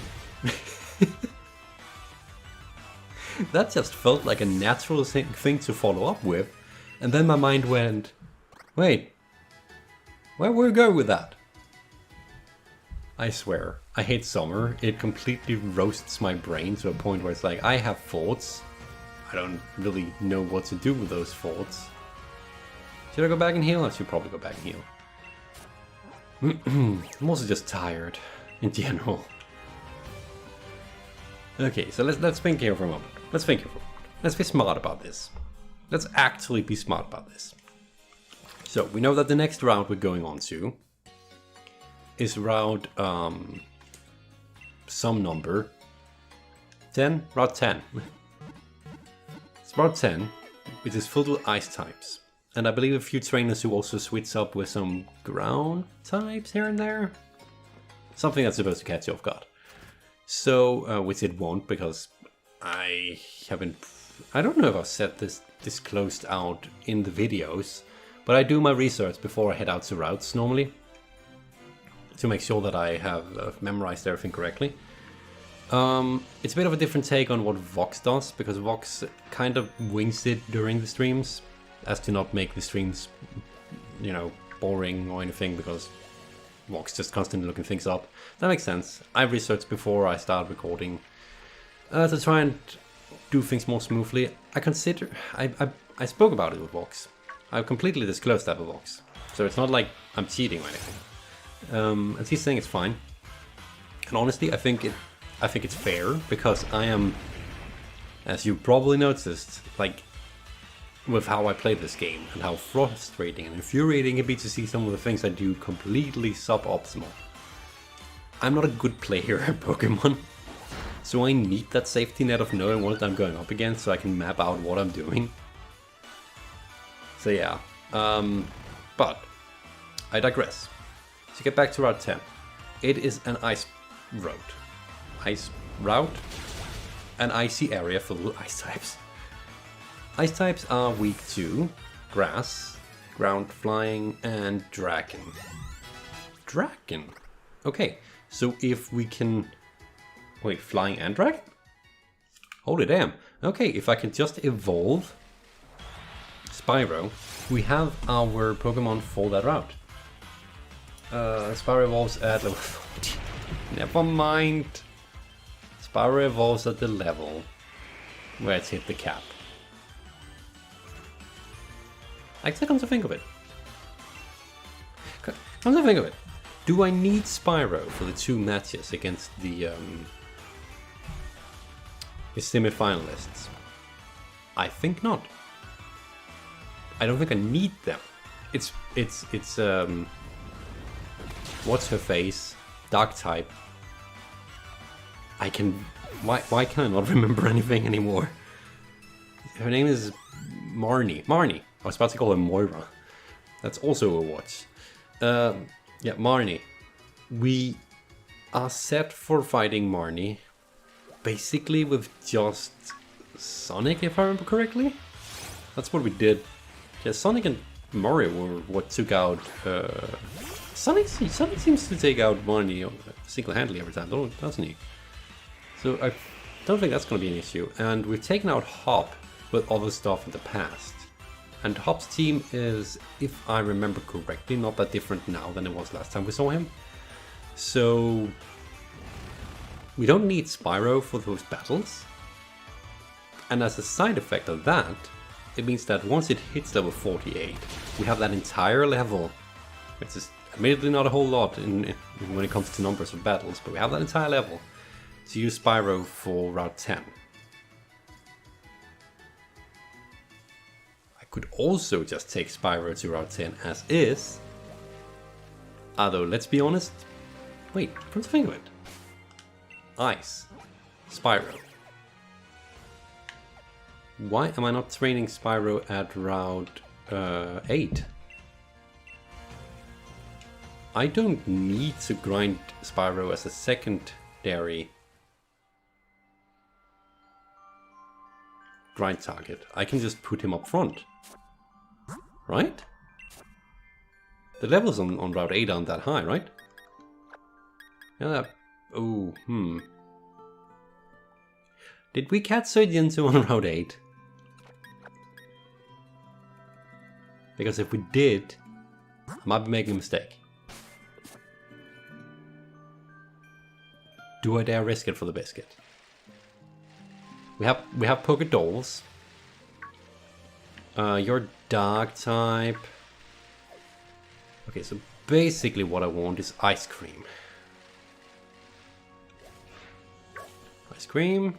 That just felt like a natural thing to follow up with, and then my mind went, wait, where were we going with that? I swear, I hate summer. It completely roasts my brain to a point where it's like, I have thoughts. I don't really know what to do with those thoughts. Should I go back and heal? I should probably go back and heal. I'm also just tired, in general. Okay, so let's think here for a moment. Let's think here for a moment. Let's be smart about this. Let's actually be smart about this. So, we know that the next route we're going on to is route some number. 10? Route 10. It's route 10, which is filled with ice types. And I believe a few trainers who also switch up with some ground types here and there. Something that's supposed to catch you off guard. So, which it won't, because I don't know if I've said this disclosed out in the videos, but I do my research before I head out to routes normally, to make sure that I have memorized everything correctly. It's a bit of a different take on what Vox does, because Vox kind of wings it during the streams, as to not make the streams, you know, boring or anything, because Vox just constantly looking things up. That makes sense. I researched before I start recording to try and do things more smoothly. I spoke about it with Vox. I've completely disclosed that with Vox, so it's not like I'm cheating or anything. And he's saying it's fine. And honestly, I think it's fair, because I am, as you probably noticed, like, with how I play this game and how frustrating and infuriating it be to see some of the things I do completely suboptimal. I'm not a good player at Pokemon, so I need that safety net of knowing what I'm going up against so I can map out what I'm doing. So yeah, but I digress. To get back to Route 10, it is an ice road. Ice route? An icy area full of ice types. Ice types are weak to grass, ground flying, and dragon. Dragon? Okay, so if we can... Wait, flying and dragon? Holy damn. Okay, if I can just evolve Spyro, we have our Pokemon for that route. Spyro evolves at level 40. Never mind. Spyro evolves at the level where it's hit the cap. Actually, come to think of it. Do I need Spyro for the 2 matches against the semi-finalists? I think not. I don't think I need them. It's what's her face? Dark type. I can... Why can I not remember anything anymore? Her name is Marnie. I was about to call her Moira. That's also a watch. Yeah, Marnie. We are set for fighting Marnie. Basically with just Sonic, if I remember correctly. That's what we did. Yeah, Sonic and Mario were what took out... Sonic seems to take out Marnie single-handedly every time, doesn't he? So I don't think that's going to be an issue. And we've taken out Hop with other stuff in the past. And Hop's team is, if I remember correctly, not that different now than it was last time we saw him. So we don't need Spyro for those battles. And as a side effect of that, it means that once it hits level 48, we have that entire level, which is admittedly not a whole lot when it comes to numbers of battles, but we have that entire level to use Spyro for Route 10. Could also just take Spyro to Route 10 as is. Although, let's be honest. Wait, come to think of it. Ice. Spyro. Why am I not training Spyro at Route 8? I don't need to grind Spyro as a secondary grind target. I can just put him up front. Right? The levels on Route 8 aren't that high, right? Yeah. Oh, Did we catch Soyinsu on Route 8? Because if we did, I might be making a mistake. Do I dare risk it for the biscuit? We have Pokedolls. You're Dark type. Okay, so basically what I want is ice cream. Ice cream.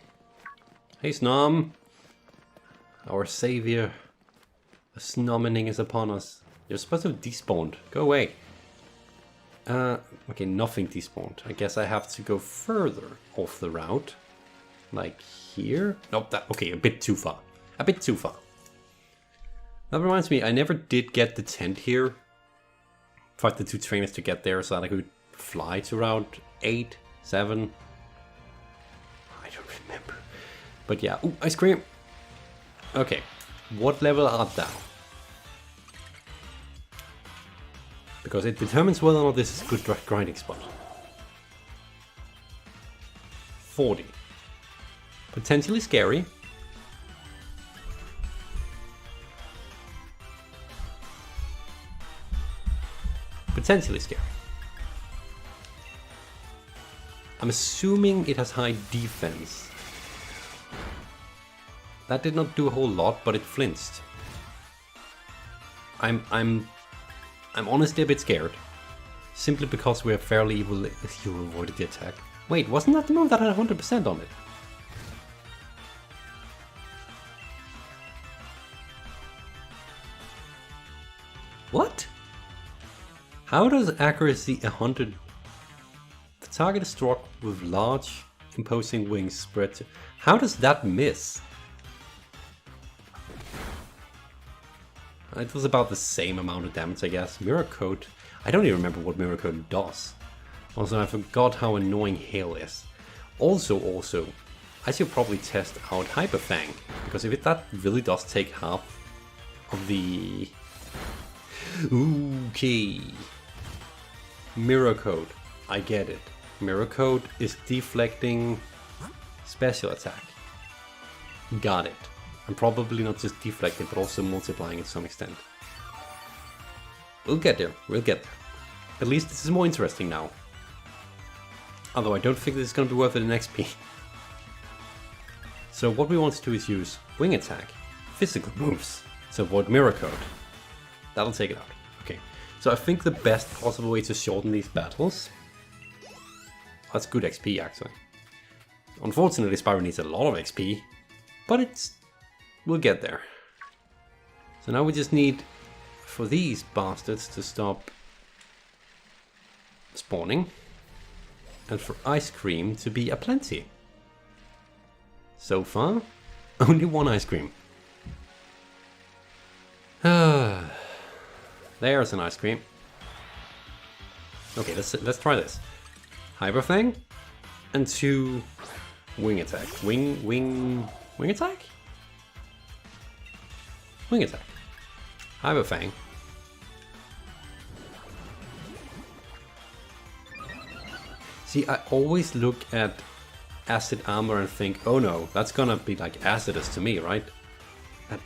Hey Snom. Our savior. The snommening is upon us. You're supposed to have despawned. Go away. Okay, nothing despawned. I guess I have to go further off the route. Like here? Nope, okay, a bit too far. A bit too far. That reminds me, I never did get the tent here. Fight the 2 trainers to get there so that I could fly to Route 8, 7. I don't remember. But yeah, ooh, ice cream. Okay, what level art thou? Because it determines whether or not this is a good grinding spot. 40. Potentially scary. Potentially scary. I'm assuming it has high defense. That did not do a whole lot, but it flinched. I'm honestly a bit scared. Simply because we're fairly evil. You avoided the attack. Wait, wasn't that the move that had 100% on it? What? How does accuracy 100... The target is struck with large, imposing wings spread to... How does that miss? It was about the same amount of damage, I guess. Mirror Coat. I don't even remember what Mirror Coat does. Also, I forgot how annoying Hail is. Also, I should probably test out Hyper Fang, because if that really does take half of the... Okay. Mirror Coat. I get it. Mirror Coat is deflecting special attack. Got it. And probably not just deflecting, but also multiplying it to some extent. We'll get there. We'll get there. At least this is more interesting now. Although I don't think this is going to be worth it in XP. So what we want to do is use Wing Attack, physical moves, to avoid Mirror Coat. That'll take it out. Okay. So I think the best possible way to shorten these battles... That's good XP, actually. Unfortunately, Spyro needs a lot of XP, but we'll get there. So now we just need for these bastards to stop spawning, and for Ice Cream to be aplenty. So far, only one ice cream. There's an ice cream. Okay, let's try this. Hyper Fang and 2 Wing Attack. Wing Attack? Wing Attack. Hyper Fang. See, I always look at Acid Armor and think, oh no, that's gonna be like Acidus to me, right? And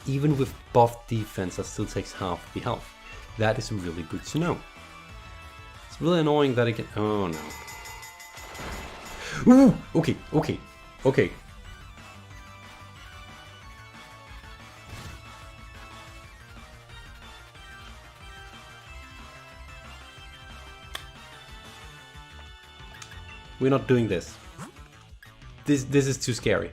even with buff defense, that still takes half the health. That is really good to know. It's really annoying that it can... Oh no. Ooh! Okay. We're not doing this. This is too scary.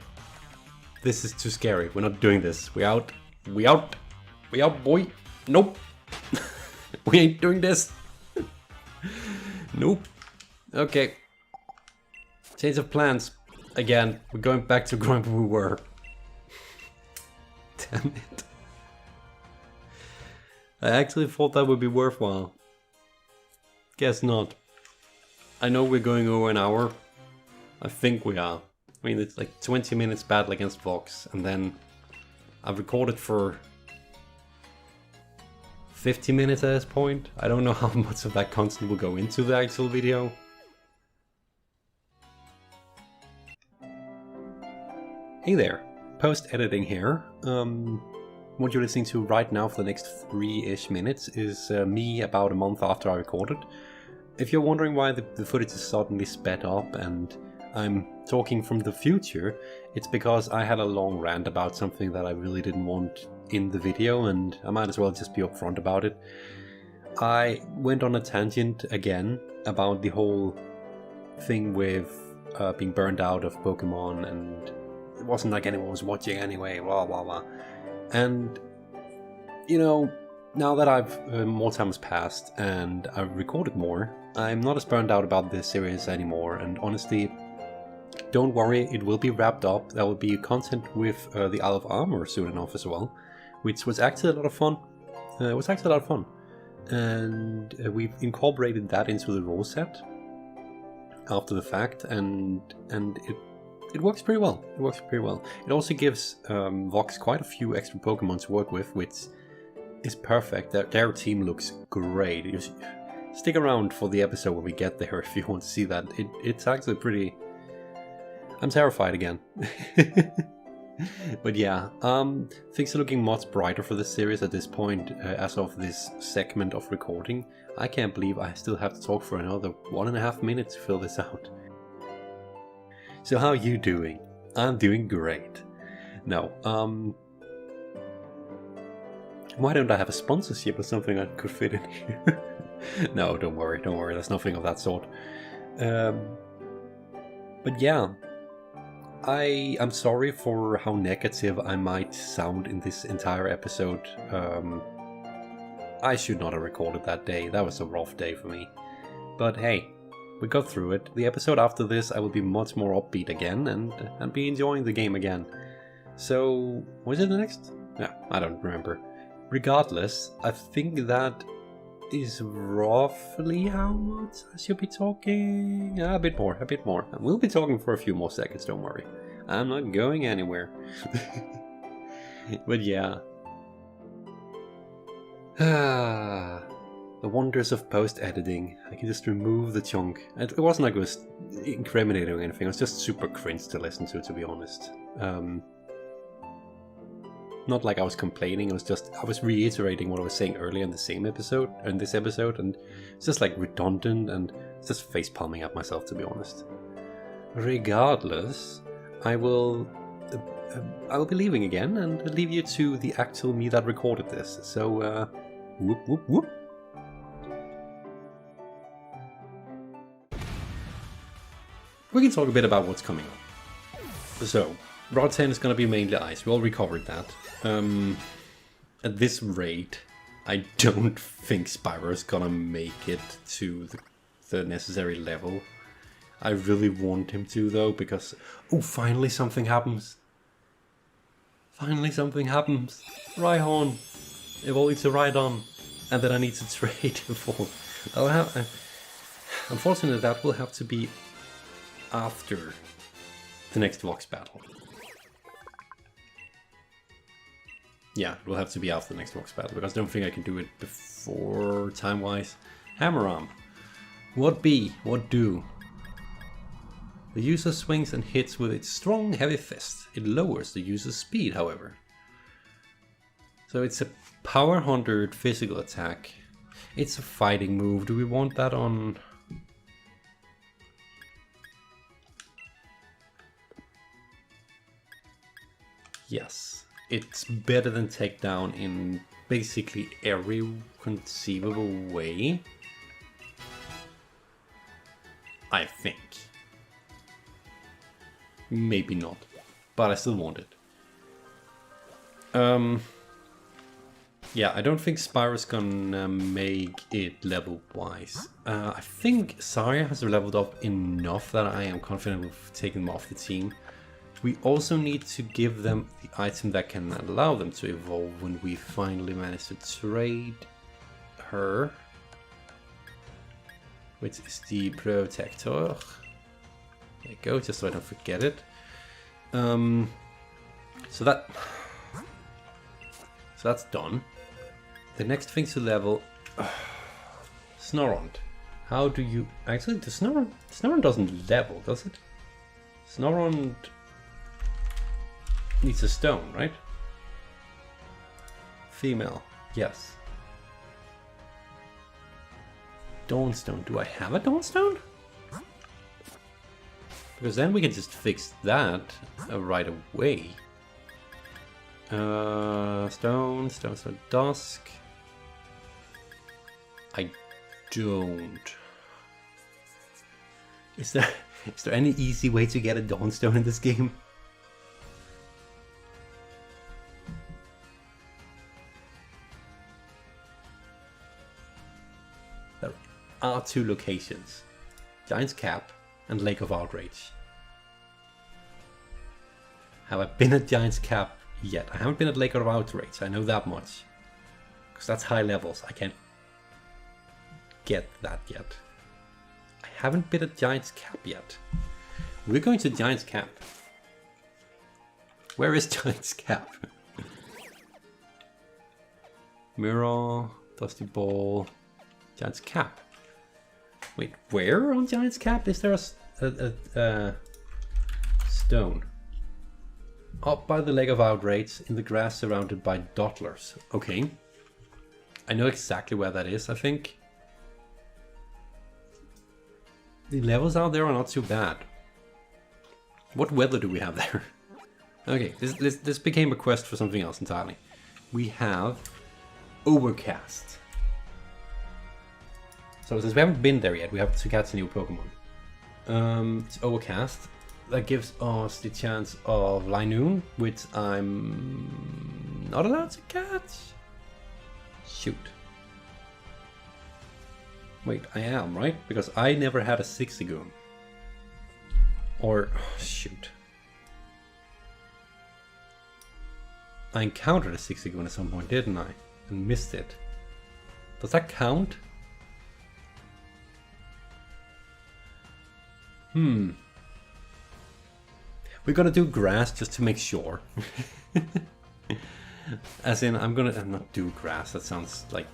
This is too scary. We're not doing this. We out, boy. Nope. We ain't doing this. Nope. Okay. Change of plans. Again, we're going back to where we were. Damn it. I actually thought that would be worthwhile. Guess not. I know we're going over an hour. I think we are. I mean, it's like 20 minutes battle against Vox, and then I've recorded for 50 minutes at this point. I don't know how much of that content will go into the actual video. Hey there, post-editing here. What you're listening to right now for the next 3-ish minutes is me about a month after I recorded. If you're wondering why the footage is suddenly sped up and I'm talking from the future, it's because I had a long rant about something that I really didn't want in the video, and I might as well just be upfront about it. I went on a tangent again about the whole thing with being burned out of Pokémon, and it wasn't like anyone was watching anyway, blah blah blah. And, you know, now that more time has passed and I've recorded more, I'm not as burned out about this series anymore, and honestly, don't worry, it will be wrapped up. There will be content with the Isle of Armor soon enough as well, which was actually a lot of fun. And we've incorporated that into the rule set after the fact, and it works pretty well. It also gives Vox quite a few extra Pokemon to work with, which is perfect. Their team looks great. Stick around for the episode when we get there if you want to see that. It's actually pretty... I'm terrified again. But yeah, things are looking much brighter for this series at this point as of this segment of recording. I can't believe I still have to talk for another 1.5 minutes to fill this out. So how are you doing? I'm doing great. Now, why don't I have a sponsorship or something I could fit in here? No, don't worry, there's nothing of that sort. But yeah, I'm sorry for how negative I might sound in this entire episode. I should not have recorded that day, that was a rough day for me. But hey, we got through it. The episode after this I will be much more upbeat again and be enjoying the game again. So, was it the next? Yeah, I don't remember. Regardless, I think that is roughly how much I should be talking. A bit more. And we'll be talking for a few more seconds, don't worry. I'm not going anywhere. But yeah. The wonders of post-editing. I can just remove the chunk. It wasn't like it was incriminating or anything, it was just super cringe to listen to be honest. Not like I was complaining, I was reiterating what I was saying earlier in the same episode, in this episode, and it's just like redundant and just face palming at myself, to be honest. Regardless, I will be leaving again and leave you to the actual me that recorded this. So, whoop whoop whoop. We can talk a bit about what's coming up. So, Rod 10 is going to be mainly ice. We all recovered that. At this rate, I don't think Spyro's gonna make it to the necessary level. I really want him to, though, because... Oh, finally something happens. Finally something happens. Rhyhorn evolving to Rhydon. And then I need to trade him for... Unfortunately, that will have to be after the next Vox battle. Yeah, it will have to be after the next Vox battle, because I don't think I can do it before time-wise. Hammer Arm. What be? What do? The user swings and hits with its strong, heavy fist. It lowers the user's speed, however. So it's a power 100 physical attack. It's a fighting move. Do we want that on... Yes. It's better than Takedown in basically every conceivable way. I think. Maybe not. But I still want it. Yeah, I don't think Spyro's gonna make it level-wise. I think Zarya has leveled up enough that I am confident of taking them off the team. We also need to give them the item that can allow them to evolve when we finally manage to trade her. Which is the Protector. There you go, just so I don't forget it. So that's done. The next thing to level... Snorunt. How do you... Actually, the Snorunt doesn't level, does it? Snorunt... needs a stone, right? Female, yes. Dawnstone. Do I have a Dawnstone? Because then we can just fix that right away. Stone, dusk. I don't. Is there any easy way to get a Dawnstone in this game? There are two locations. Giant's Cap and Lake of Outrage. Have I been at Giant's Cap yet? I haven't been at Lake of Outrage, I know that much. Because that's high levels, I can't get that yet. I haven't been at Giant's Cap yet. We're going to Giant's Cap. Where is Giant's Cap? Mirror, Dusty Ball, Giant's Cap. Wait, where on Giant's Cap? Is there a stone? Up by the Lake of Outrage, in the grass surrounded by dottlers. Okay. I know exactly where that is, I think. The levels out there are not too bad. What weather do we have there? Okay, this became a quest for something else entirely. We have Overcast. So since we haven't been there yet, we have to catch a new Pokemon. It's Overcast. That gives us the chance of Linoon, which I'm not allowed to catch. Shoot. Wait, I am, right? Because I never had a Zigzagoon. Or, shoot. I encountered a Zigzagoon at some point, didn't I? and missed it. Does that count? We're gonna do grass just to make sure. As in, I'm not do grass, that sounds like...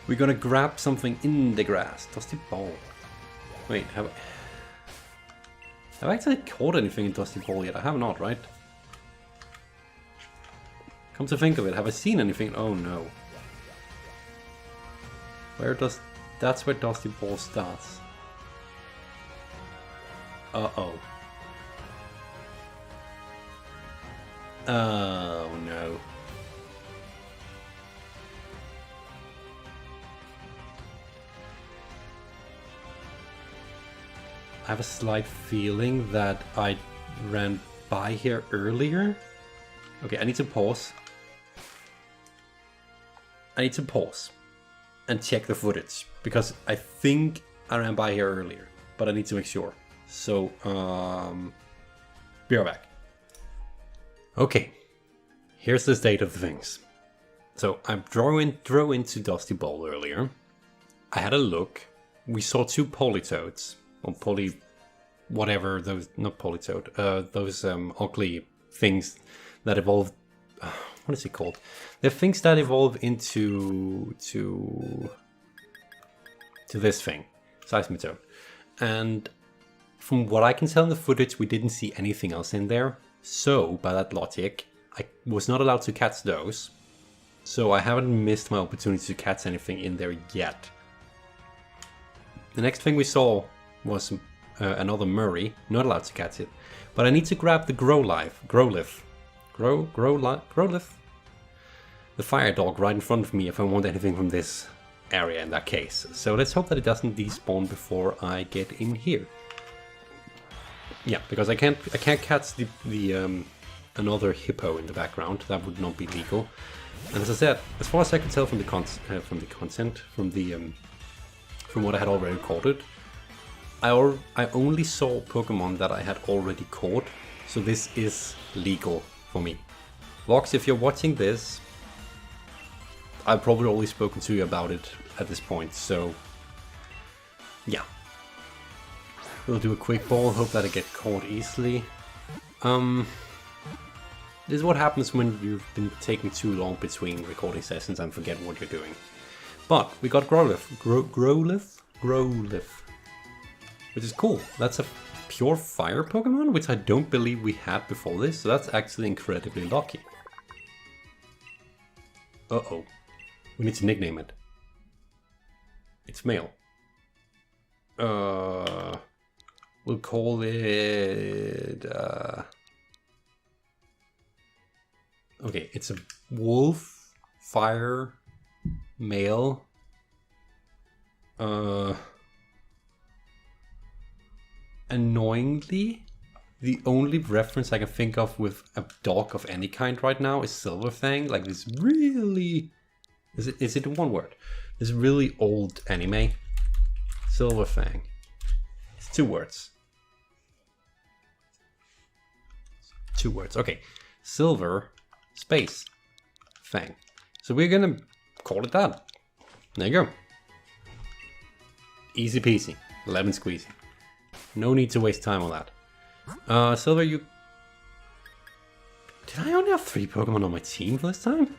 We're gonna grab something in the grass. Dusty Ball. Wait, have I actually caught anything in Dusty Ball yet? I have not, right? Come to think of it, have I seen anything? Oh no. That's where Dusty Ball starts. Uh-oh. Oh no. I have a slight feeling that I ran by here earlier. Okay, I need to pause. I need to pause and check the footage because I think I ran by here earlier, but I need to make sure. So, be right back. Okay, here's the state of the things. So I drove into Dusty Bowl earlier. I had a look. We saw 2 Politoads. Or whatever, those, not Politoad, those ugly things that evolve. What is it called? They're things that evolve into this thing, Seismitoad. And from what I can tell in the footage, we didn't see anything else in there. So by that logic, I was not allowed to catch those. So I haven't missed my opportunity to catch anything in there yet. The next thing we saw was another Murray, not allowed to catch it. But I need to grab the Growlithe, the fire dog right in front of me if I want anything from this area in that case. So let's hope that it doesn't despawn before I get in here. Yeah, because I can't catch the another hippo in the background. That would not be legal. And as I said, as far as I could tell from the content, from what I had already caught it, I only saw Pokemon that I had already caught, so this is legal for me. Vox, if you're watching this, I've probably already spoken to you about it at this point, so yeah. We'll do a quick ball, hope that I get caught easily. This is what happens when you've been taking too long between recording sessions and forget what you're doing. But we got Growlithe, which is cool. That's a pure fire Pokemon, which I don't believe we had before this, so that's actually incredibly lucky. Uh-oh. We need to nickname it. It's male. We'll call it... Okay, it's a wolf, fire, male. Annoyingly, the only reference I can think of with a dog of any kind right now is Silverfang. Like this really... Is it one word? This really old anime. Silverfang. It's 2 words. 2 words. Okay. Silver space Fang. So we're gonna call it that. There you go. Easy peasy. Lemon squeezy. No need to waste time on that. Silver, you... Did I only have 3 Pokemon on my team for this time?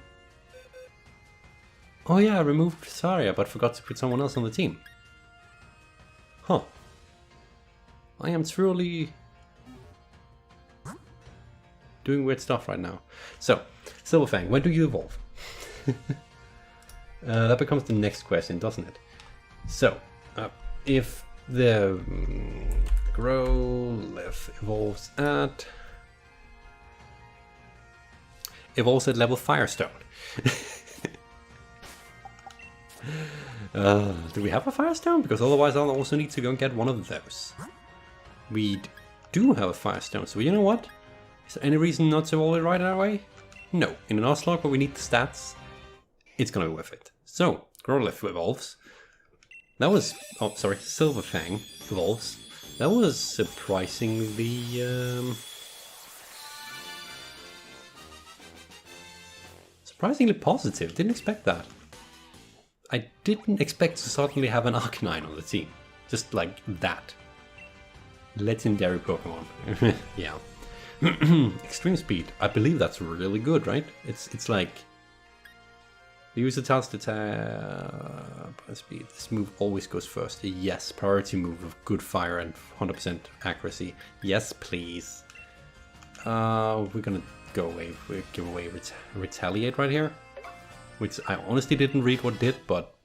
Oh yeah, I removed Saria, but forgot to put someone else on the team. Huh. I am truly doing weird stuff right now. So, Silverfang, when do you evolve? That becomes the next question, doesn't it? So, if the Growlithe evolves at level Firestone. Do we have a Firestone? Because otherwise I'll also need to go and get one of those. We do have a Firestone, so you know what? Is there any reason not to evolve it right away? No. In an Nuzlocke where we need the stats, it's gonna be worth it. So, Growlithe evolves. That was... Oh, sorry. Silverfang evolves. That was surprisingly Surprisingly positive, didn't expect that. I didn't expect to suddenly have an Arcanine on the team. Just like that. Legendary Pokemon. Yeah. Extreme Speed. I believe that's really good, right? It's like... Use the task to tap speed. This move always goes first. Yes, priority move of good fire and 100% accuracy. Yes, please. We're gonna go away. We give away retaliate right here, which I honestly didn't read what did, but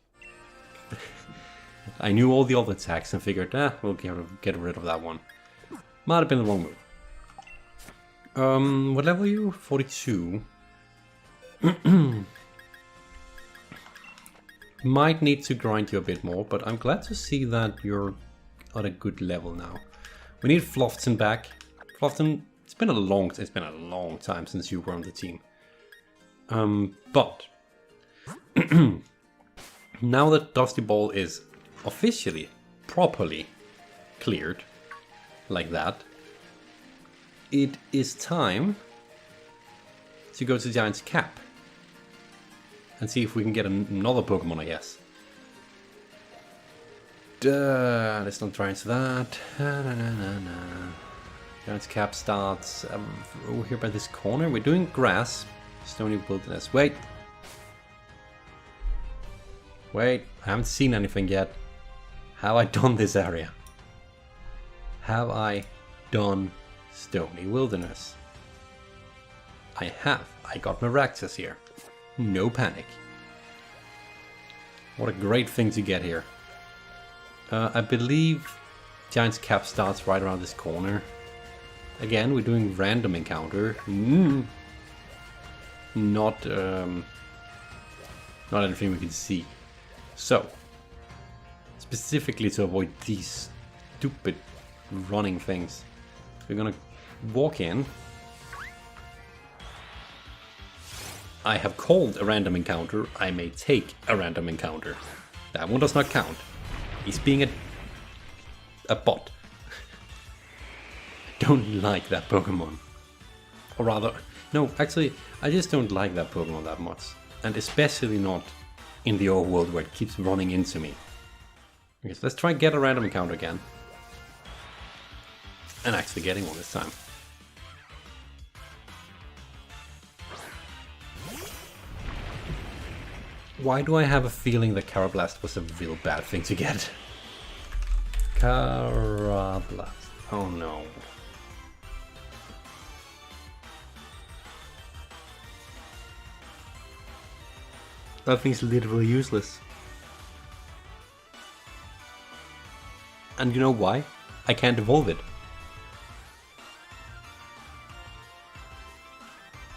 I knew all the other attacks and figured, we'll get rid of that one. Might have been the wrong move. What level are you? 42. Might need to grind you a bit more, but I'm glad to see that you're at a good level now. We need Flofton back. Flofton, it's been a long time since you were on the team. But now that Dusty Ball is officially, properly cleared, like that, it is time to go to Giant's Cap. And see if we can get another Pokemon, I guess. Let's not try into that. Giant's Cap starts over here by this corner. We're doing grass. Stony Wilderness. Wait, I haven't seen anything yet. Have I done this area? Have I done Stony Wilderness? I have. I got Miraxus here. No panic. What a great thing to get here. I believe Giant's Cap starts right around this corner. Again, we're doing random encounter. Not anything we can see. So, specifically to avoid these stupid running things, we're gonna walk in. I have called a random encounter. I may take a random encounter. That one does not count. He's being a bot. I don't like that Pokemon. Or rather, no, actually, I just don't like that Pokemon that much. And especially not in the overworld where it keeps running into me. Okay, so let's try and get a random encounter again. And actually getting one this time. Why do I have a feeling that Carablast was a real bad thing to get? Carablast. Oh no. That thing's literally useless. And you know why? I can't evolve it.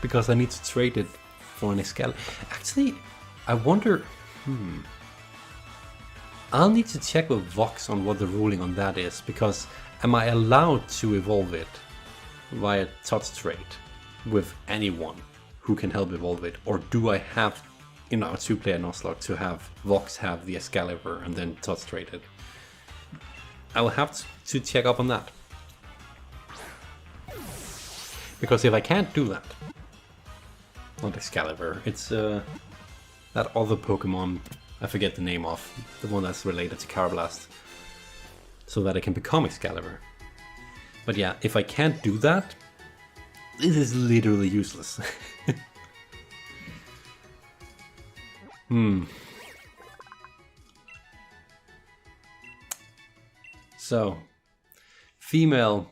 Because I need to trade it for an Excalibur. Actually, I wonder... I'll need to check with Vox on what the ruling on that is, because am I allowed to evolve it via touch trade with anyone who can help evolve it, or do I have in our two-player Nuzlocke to have Vox have the Excalibur and then touch trade it? I will have to check up on that. Because if I can't do that, not Excalibur, it's that other Pokemon, I forget the name of, the one that's related to Carablast, so that I can become Excalibur. But yeah, if I can't do that, this is literally useless. So, female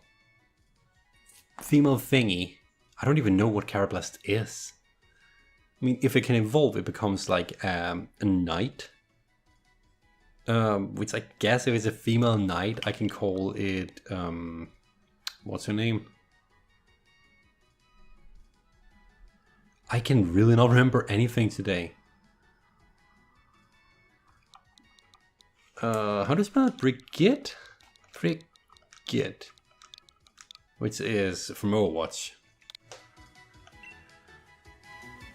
thingy. I don't even know what Carablast is. I mean, if it can evolve, it becomes like a knight. Which I guess if it's a female knight, I can call it... what's her name? I can really not remember anything today. How do you spell it? Brigitte? Brigitte. Which is from Overwatch.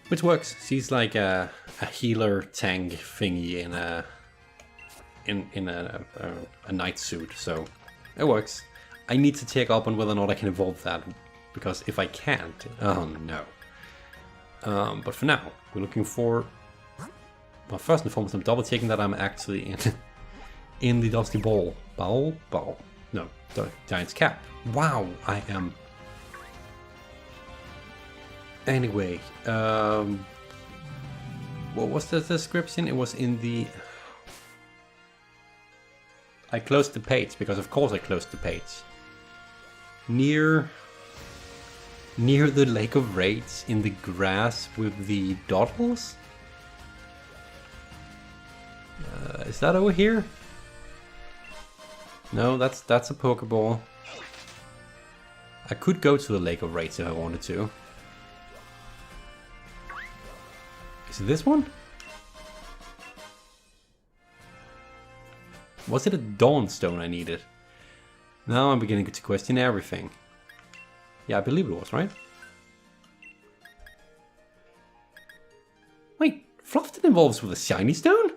Which works. She's like a healer tank thingy in a knight suit, so it works. I need to check up on whether or not I can evolve that, because if I can't, oh no. But for now, we're looking for... Well, first and foremost, I'm double checking that I'm actually in the Dusty Ball. Ball? No, the Giant's Cap. Wow, I am... Anyway, what was the description? It was in the... I closed the page, because of course I closed the page. Near the Lake of Raids, in the grass with the Doddles? Is that over here? No, that's a Pokeball. I could go to the Lake of Raids if I wanted to. Is it this one? Was it a Dawnstone I needed? Now I'm beginning to question everything. Yeah, I believe it was, right? Wait, Fluffton evolves with a shiny stone?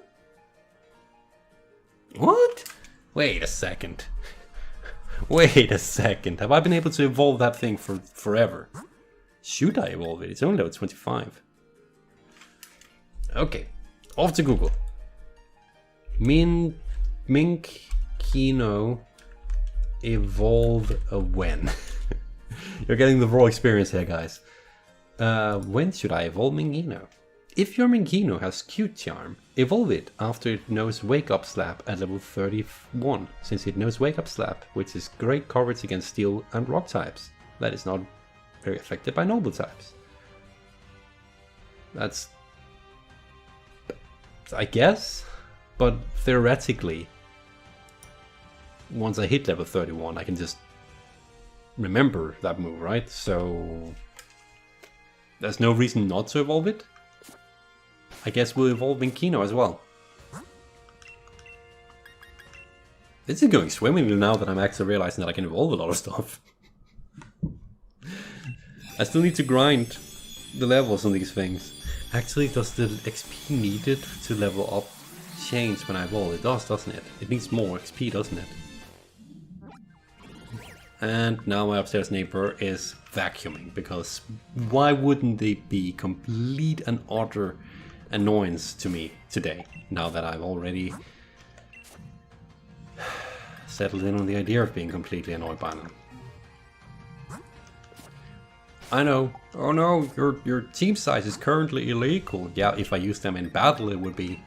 What? Wait a second. Wait a second. Have I been able to evolve that thing for forever? Should I evolve it? It's only level 25. Okay, off to Google. Minkino evolve when? You're getting the raw experience here, guys. When should I evolve Minkino? If your Minkino has Cute Charm, evolve it after it knows Wake Up Slap at level 31, since it knows Wake Up Slap, which is great coverage against Steel and Rock types. That is not very affected by Noble types. That's... I guess? But theoretically, once I hit level 31, I can just remember that move, right? So there's no reason not to evolve it. I guess we'll evolve Minkino as well. This is going swimmingly now that I'm actually realizing that I can evolve a lot of stuff. I still need to grind the levels on these things. Actually, does the XP needed to level up change when I evolve? It does, doesn't it? It needs more XP, doesn't it? And now my upstairs neighbor is vacuuming, because why wouldn't they be complete and utter annoyance to me today, now that I've already settled in on the idea of being completely annoyed by them. I know. Oh no, your team size is currently illegal. Yeah, if I use them in battle it would be.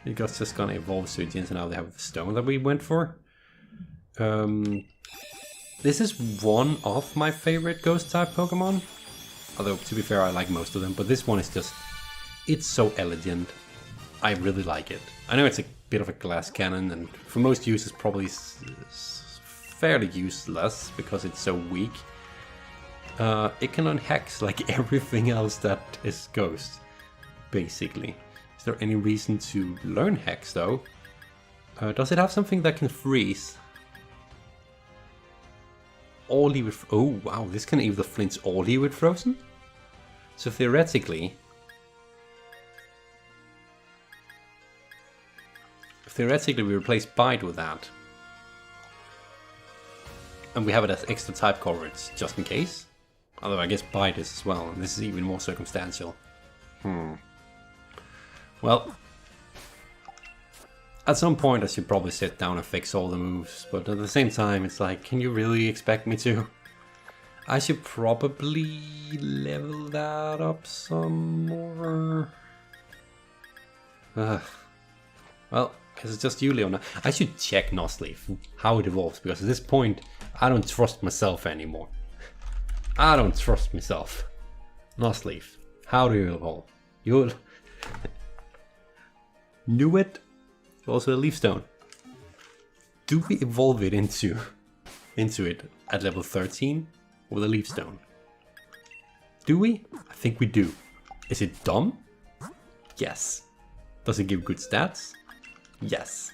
Because just gonna evolve Suijians and now they have the stone that we went for. This is one of my favorite ghost type Pokemon. Although to be fair I like most of them, but this one is just... It's so elegant. I really like it. I know it's a bit of a glass cannon and for most users probably fairly useless because it's so weak. It can learn Hex like everything else that is Ghost, basically. Is there any reason to learn Hex though? Does it have something that can freeze? Or leave it... Oh wow, this can either flinch or leave it frozen? So theoretically... Theoretically we replace Bite with that. And we have it as extra type coverage, just in case. Although I guess Bite is as well, and this is even more circumstantial. Well, at some point I should probably sit down and fix all the moves, but at the same time it's like, can you really expect me to? I should probably level that up some more. Well, because it's just you, Leona. I should check Nuzlocke, how it evolves, because at this point I don't trust myself anymore. I don't trust myself. Nuzlocke, how do you evolve? You'll... Knew it. Also a Leaf Stone. Do we evolve it into it at level 13 with a Leaf Stone? Do we? I think we do. Is it dumb? Yes. Does it give good stats? Yes.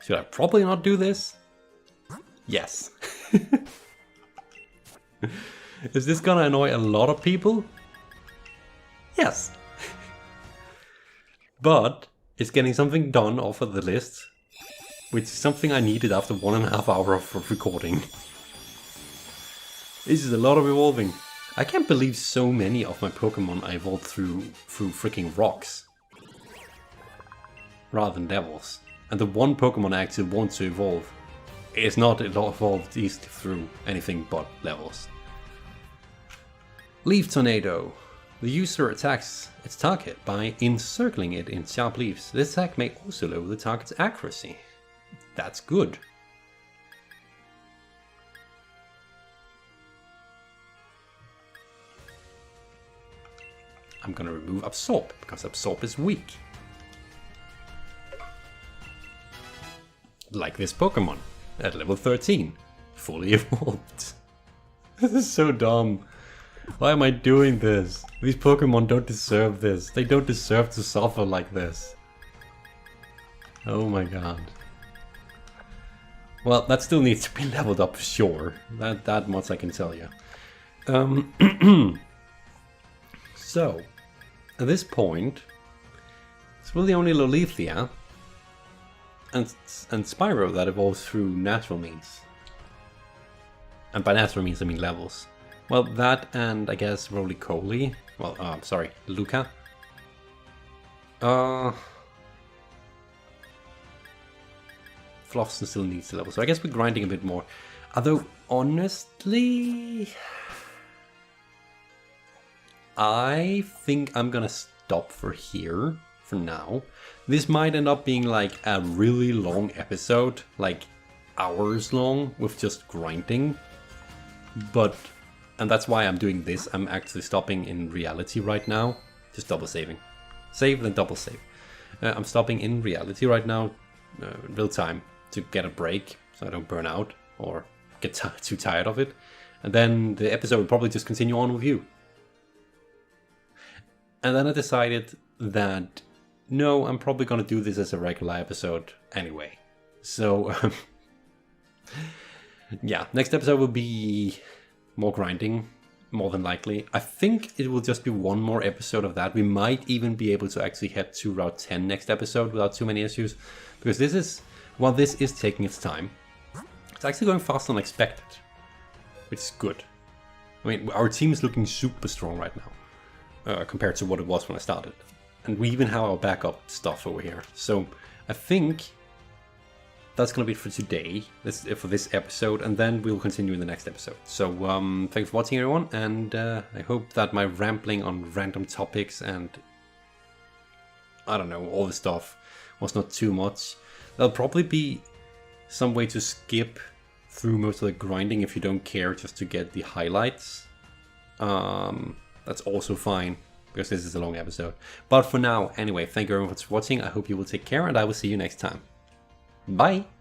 Should I probably not do this? Yes. Is this gonna annoy a lot of people? Yes. But it's getting something done off of the list, which is something I needed after 1.5 hours of recording. This is a lot of evolving. I can't believe so many of my Pokemon I evolved through freaking rocks. Rather than devils. And the one Pokemon I actually want to evolve is not evolved easily through anything but levels. Leaf Tornado. The user attacks its target by encircling it in sharp leaves. This attack may also lower the target's accuracy. That's good. I'm gonna remove Absorb, because Absorb is weak. Like this Pokemon, at level 13, fully evolved. This is so dumb. Why am I doing this? These Pokemon don't deserve this. They don't deserve to suffer like this. Oh my god. Well, that still needs to be leveled up for sure. That much I can tell you. So, at this point, it's really only Lolithia and Spyro that evolves through natural means. And by natural means I mean levels. Well, that and I guess Roly-Coly. Well, sorry, Luca. Fluffson still needs the level, so I guess we're grinding a bit more. Although, honestly, I think I'm gonna stop for here for now. This might end up being like a really long episode, like hours long, with just grinding. And that's why I'm doing this. I'm actually stopping in reality right now. Just double saving. Save, then double save. I'm stopping in reality right now, real time, to get a break so I don't burn out or get too tired of it. And then the episode will probably just continue on with you. And then I decided that, no, I'm probably going to do this as a regular episode anyway. So, yeah, next episode will be more grinding, more than likely. I think it will just be one more episode of that. We might even be able to actually head to Route 10 next episode without too many issues. Because this is, while this is taking its time, it's actually going faster than expected. Which is good. I mean, our team is looking super strong right now, compared to what it was when I started. And we even have our backup stuff over here. So I think that's going to be it for today, for this episode, and then we'll continue in the next episode. So thanks for watching, everyone, and I hope that my rambling on random topics and, I don't know, all this stuff was not too much. There'll probably be some way to skip through most of the grinding if you don't care just to get the highlights. That's also fine, because this is a long episode. But for now, anyway, thank you very much for watching. I hope you will take care, and I will see you next time. Bye!